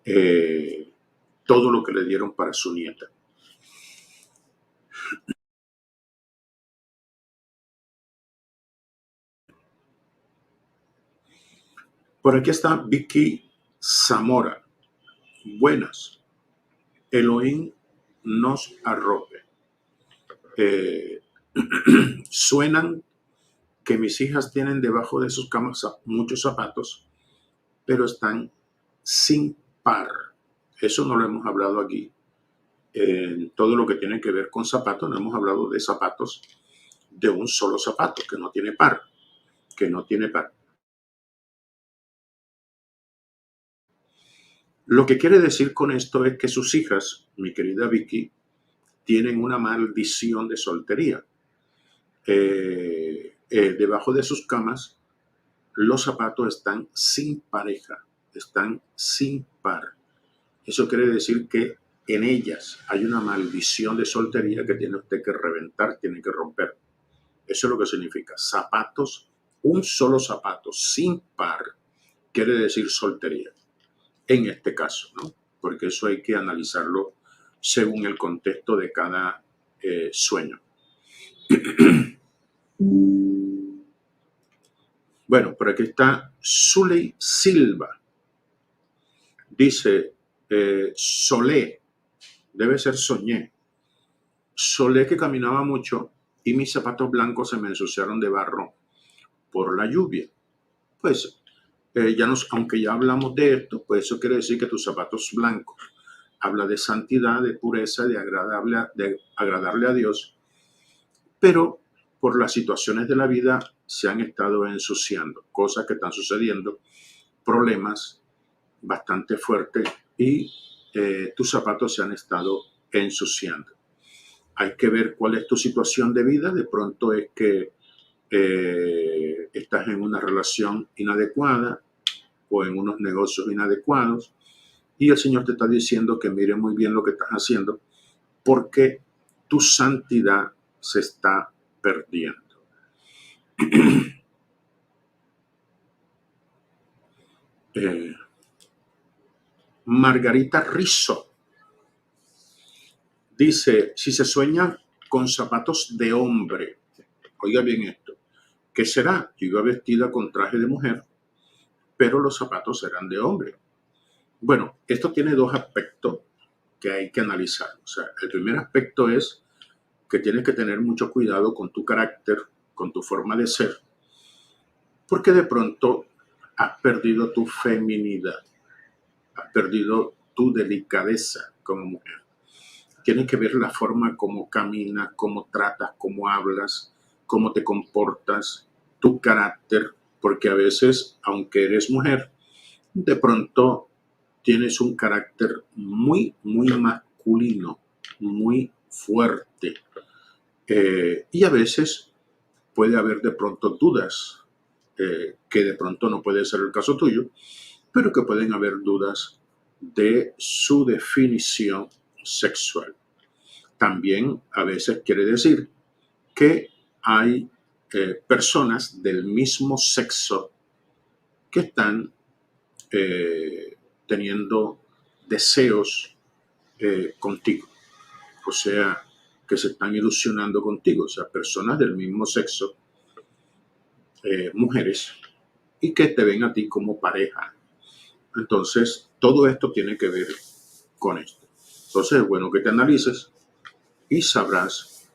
eh, todo lo que le dieron para su nieta. Por aquí está Vicky Zamora. Buenas. Elohim nos arrope. Suenan que mis hijas tienen debajo de sus camas muchos zapatos, pero están sin par. Eso no lo hemos hablado aquí. En todo lo que tiene que ver con zapatos, no hemos hablado de zapatos de un solo zapato, que no tiene par, que no tiene par. Lo que quiere decir con esto es que sus hijas, mi querida Vicky, tienen una maldición de soltería. Debajo de sus camas los zapatos están sin pareja, están sin par. Eso quiere decir que en ellas hay una maldición de soltería que tiene usted que reventar, tiene que romper. Eso es lo que significa. Zapatos, un solo zapato sin par, quiere decir soltería. En este caso, ¿no? Porque eso hay que analizarlo según el contexto de cada sueño. Bueno, por aquí está Zuley Silva. Dice, Solé, debe ser soñé. Solé que caminaba mucho y mis zapatos blancos se me ensuciaron de barro por la lluvia. Pues, aunque ya hablamos de esto, pues eso quiere decir que tus zapatos blancos habla de santidad, de pureza, de agradarle a Dios, pero por las situaciones de la vida se han estado ensuciando, cosas que están sucediendo, problemas bastante fuertes y tus zapatos se han estado ensuciando. Hay que ver cuál es tu situación de vida. De pronto es que estás en una relación inadecuada o en unos negocios inadecuados y el Señor te está diciendo que mire muy bien lo que estás haciendo porque tu santidad se está perdiendo. Margarita Rizzo dice, si se sueña con zapatos de hombre, oiga bien esto, ¿qué será? Yo iba vestida con traje de mujer, pero los zapatos eran de hombre. Bueno, esto tiene dos aspectos que hay que analizar. O sea, el primer aspecto es que tienes que tener mucho cuidado con tu carácter, con tu forma de ser, porque de pronto has perdido tu feminidad, has perdido tu delicadeza como mujer. Tienes que ver la forma como caminas, cómo tratas, cómo hablas, cómo te comportas, tu carácter, porque a veces, aunque eres mujer, de pronto tienes un carácter muy, muy masculino, muy fuerte. Y a veces puede haber de pronto dudas, que de pronto no puede ser el caso tuyo, pero que pueden haber dudas de su definición sexual. También a veces quiere decir que hay personas del mismo sexo que están teniendo deseos contigo, o sea, que se están ilusionando contigo, o sea, personas del mismo sexo, mujeres, y que te ven a ti como pareja. Entonces, todo esto tiene que ver con esto. Entonces, es bueno que te analices y sabrás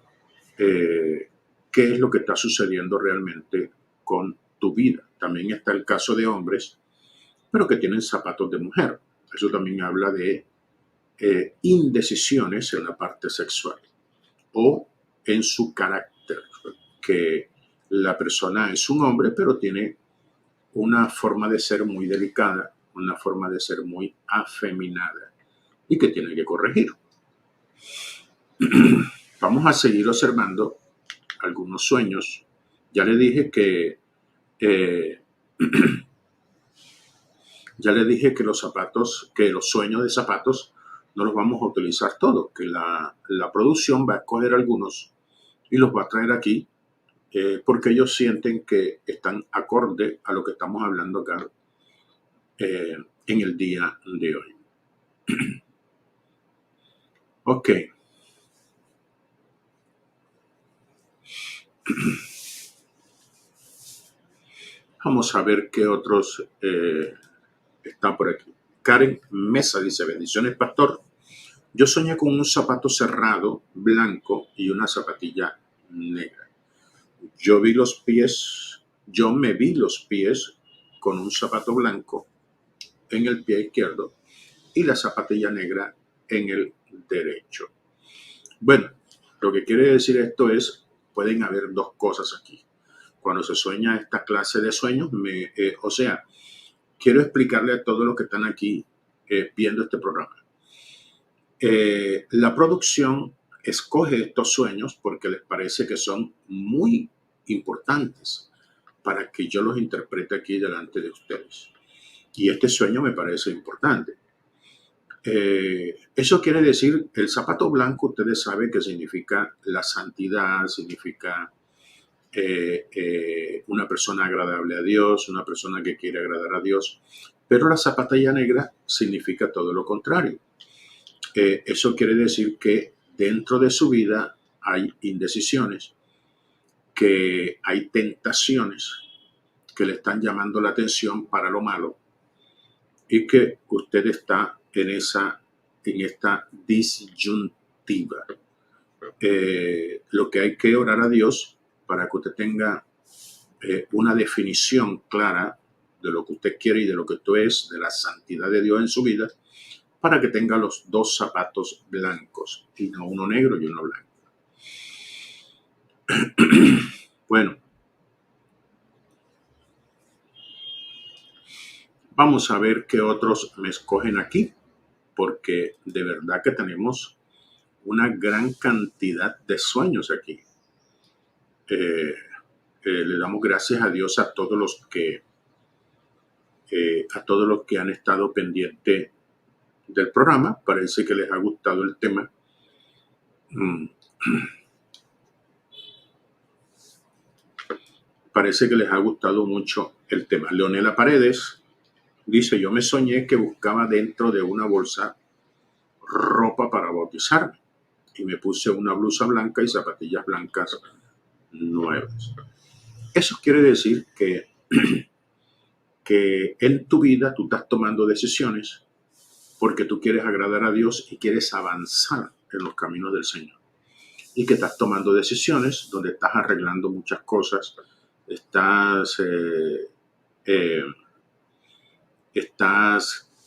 qué es lo que está sucediendo realmente con tu vida. También está el caso de hombres, pero que tienen zapatos de mujer. Eso también habla de indecisiones en la parte sexual o en su carácter, que la persona es un hombre, pero tiene una forma de ser muy delicada, una forma de ser muy afeminada y que tiene que corregir. Vamos a seguir observando algunos sueños. Ya le dije que ya le dije que los zapatos, que los sueños de zapatos no los vamos a utilizar todos, que la producción va a escoger algunos y los va a traer aquí porque ellos sienten que están acorde a lo que estamos hablando acá en el día de hoy. Ok. Vamos a ver qué otros están por aquí. Karen Mesa dice, bendiciones, pastor. Yo soñé con un zapato cerrado, blanco y una zapatilla negra. Yo me vi los pies con un zapato blanco en el pie izquierdo y la zapatilla negra en el derecho. Bueno, lo que quiere decir esto es, pueden haber dos cosas aquí. Cuando se sueña esta clase de sueños, o sea, quiero explicarle a todos los que están aquí viendo este programa. La producción escoge estos sueños porque les parece que son muy importantes para que yo los interprete aquí delante de ustedes. Y este sueño me parece importante. Eso quiere decir, el zapato blanco, ustedes saben que significa la santidad, significa una persona agradable a Dios, una persona que quiere agradar a Dios, pero la zapatilla negra significa todo lo contrario. Eso quiere decir que dentro de su vida hay indecisiones, que hay tentaciones que le están llamando la atención para lo malo y que usted está en esta disyuntiva. Lo que hay que orar a Dios para que usted tenga una definición clara de lo que usted quiere y de lo que esto es, de la santidad de Dios en su vida, para que tenga los dos zapatos blancos, y no uno negro y uno blanco. Bueno, vamos a ver qué otros me escogen aquí, porque de verdad que tenemos una gran cantidad de sueños aquí. Le damos gracias a Dios a todos los que han estado pendientes del programa. Parece que les ha gustado el tema. Parece que les ha gustado mucho el tema. Leonela Paredes dice: yo me soñé que buscaba dentro de una bolsa ropa para bautizarme y me puse una blusa blanca y zapatillas blancas nuevas. Eso quiere decir que en tu vida tú estás tomando decisiones porque tú quieres agradar a Dios y quieres avanzar en los caminos del Señor. Y que estás tomando decisiones donde estás arreglando muchas cosas, estás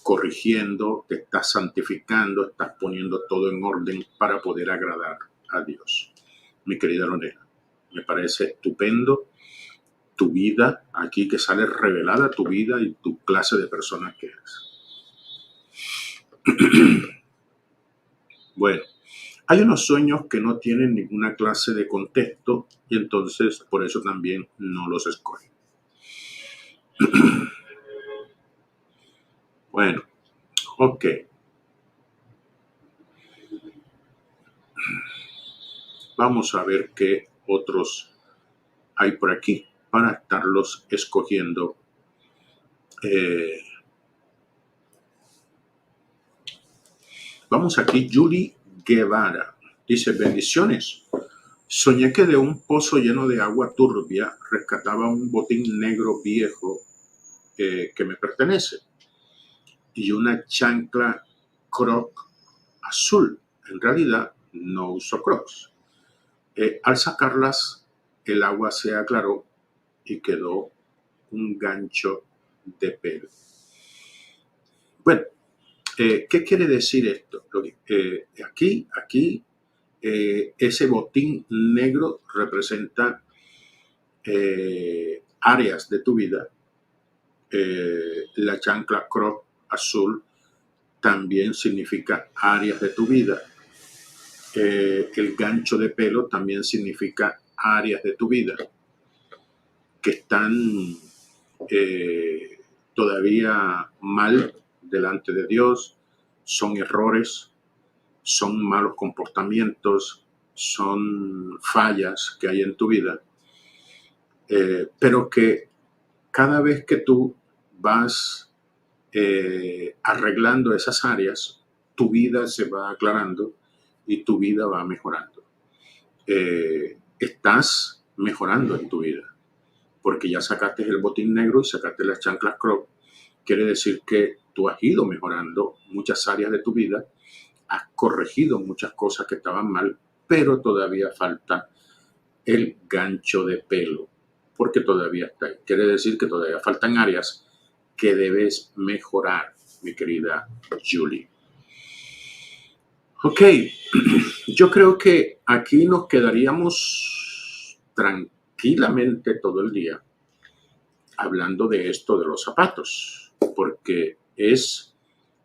corrigiendo, te estás santificando, estás poniendo todo en orden para poder agradar a Dios. Mi querida Lorena, me parece estupendo tu vida aquí, que sale revelada tu vida y tu clase de persona que eres. Bueno, hay unos sueños que no tienen ninguna clase de contexto y entonces por eso también no los escogen. Bueno, ok. Vamos a ver qué otros hay por aquí para estarlos escogiendo. Vamos aquí, Julie Guevara. Dice: bendiciones. Soñé que de un pozo lleno de agua turbia rescataba un botín negro viejo que me pertenece y una chancla Croc azul. En realidad no uso Crocs. Al sacarlas, el agua se aclaró y quedó un gancho de pelo. Bueno, ¿qué quiere decir esto? Aquí, ese botín negro representa áreas de tu vida. La chancla Croc azul también significa áreas de tu vida. El gancho de pelo también significa áreas de tu vida que están todavía mal delante de Dios, son errores, son malos comportamientos, son fallas que hay en tu vida, pero que cada vez que tú vas arreglando esas áreas, tu vida se va aclarando y tu vida va mejorando. Estás mejorando en tu vida porque ya sacaste el botín negro y sacaste las chanclas Croc. Quiere decir que tú has ido mejorando muchas áreas de tu vida, has corregido muchas cosas que estaban mal, pero todavía falta el gancho de pelo, porque todavía está ahí. Quiere decir que todavía faltan áreas que debes mejorar, mi querida Julie. Ok, yo creo que aquí nos quedaríamos tranquilamente todo el día hablando de esto de los zapatos, porque es,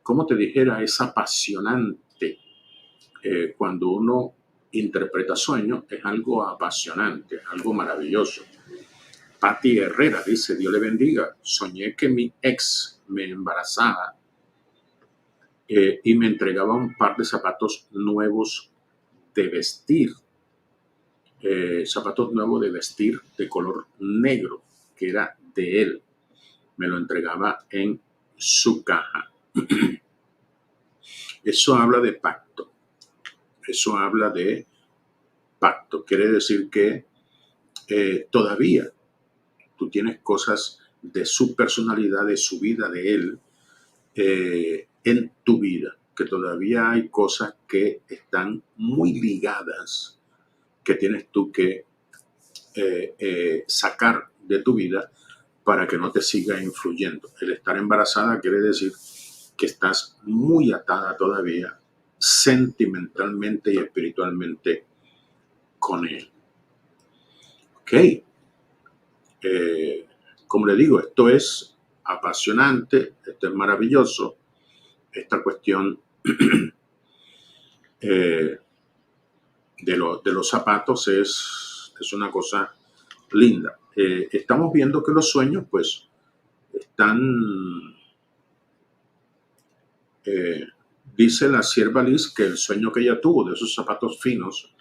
como te dijera, es apasionante. Cuando uno interpreta sueños, es algo apasionante, algo maravilloso. Patti Herrera dice, Dios le bendiga. Soñé que mi ex me embarazaba y me entregaba un par de zapatos nuevos de vestir. Zapatos nuevos de vestir de color negro, que era de él. Me lo entregaba en su caja. Eso habla de pacto. Eso habla de pacto. Quiere decir que todavía tú tienes cosas de su personalidad, de su vida, de él, en tu vida. Que todavía hay cosas que están muy ligadas, que tienes tú que sacar de tu vida para que no te siga influyendo. El estar embarazada quiere decir que estás muy atada todavía sentimentalmente y espiritualmente con él. Ok. Como le digo, esto es apasionante, esto es maravilloso. Esta cuestión de los zapatos es una cosa linda. Estamos viendo que los sueños, pues, están, dice la sierva Liz que el sueño que ella tuvo de esos zapatos finos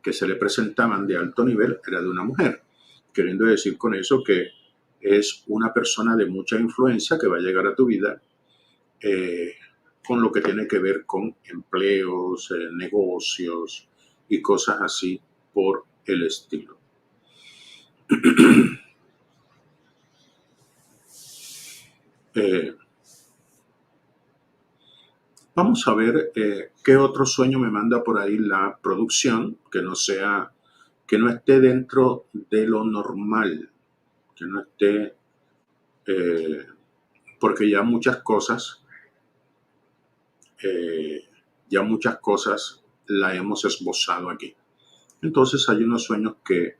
que se le presentaban de alto nivel era de una mujer, queriendo decir con eso que es una persona de mucha influencia que va a llegar a tu vida con lo que tiene que ver con empleos, negocios y cosas así por el estilo. Vamos a ver qué otro sueño me manda por ahí la producción, que no esté dentro de lo normal, que no esté, porque ya muchas cosas la hemos esbozado aquí. Entonces hay unos sueños que,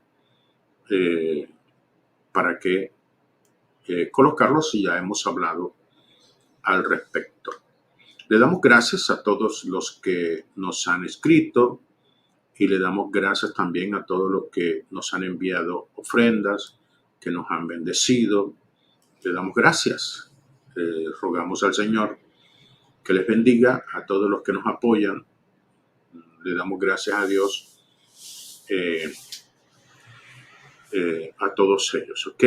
para qué colocarlos si ya hemos hablado al respecto. Le damos gracias a todos los que nos han escrito y le damos gracias también a todos los que nos han enviado ofrendas, que nos han bendecido. Le damos gracias. Rogamos al Señor que les bendiga a todos los que nos apoyan. Le damos gracias a Dios a todos ellos, ¿ok?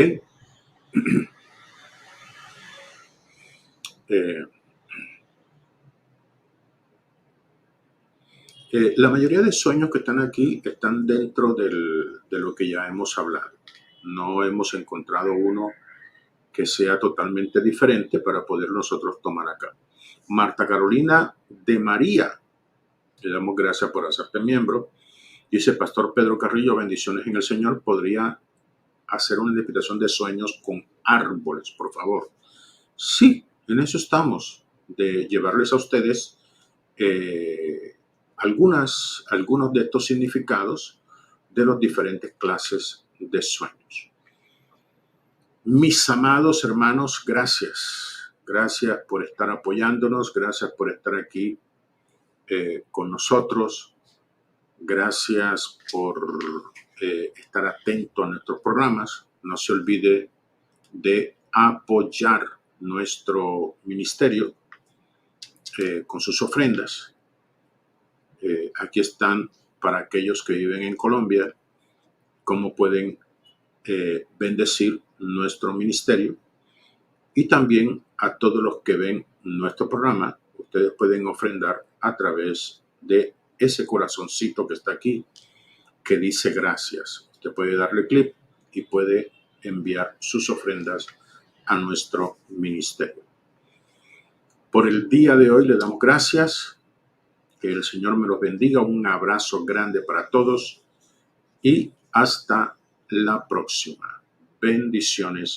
La mayoría de sueños que están aquí están dentro de lo que ya hemos hablado. No hemos encontrado uno que sea totalmente diferente para poder nosotros tomar acá. Marta Carolina de María, le damos gracias por hacerte miembro. Dice Pastor Pedro Carrillo, bendiciones en el Señor. ¿Podría hacer una interpretación de sueños con árboles, por favor? Sí, en eso estamos, de llevarles a ustedes algunos de estos significados de las diferentes clases de sueños. Mis amados hermanos, gracias. Gracias por estar apoyándonos, gracias por estar aquí con nosotros. Gracias por estar atento a nuestros programas. No se olvide de apoyar nuestro ministerio con sus ofrendas. Aquí están para aquellos que viven en Colombia, cómo pueden bendecir nuestro ministerio. Y también a todos los que ven nuestro programa, ustedes pueden ofrendar a través de ese corazoncito que está aquí, que dice gracias. Usted puede darle clic y puede enviar sus ofrendas a nuestro ministerio. Por el día de hoy le damos gracias. Que el Señor me los bendiga. Un abrazo grande para todos y hasta la próxima. Bendiciones.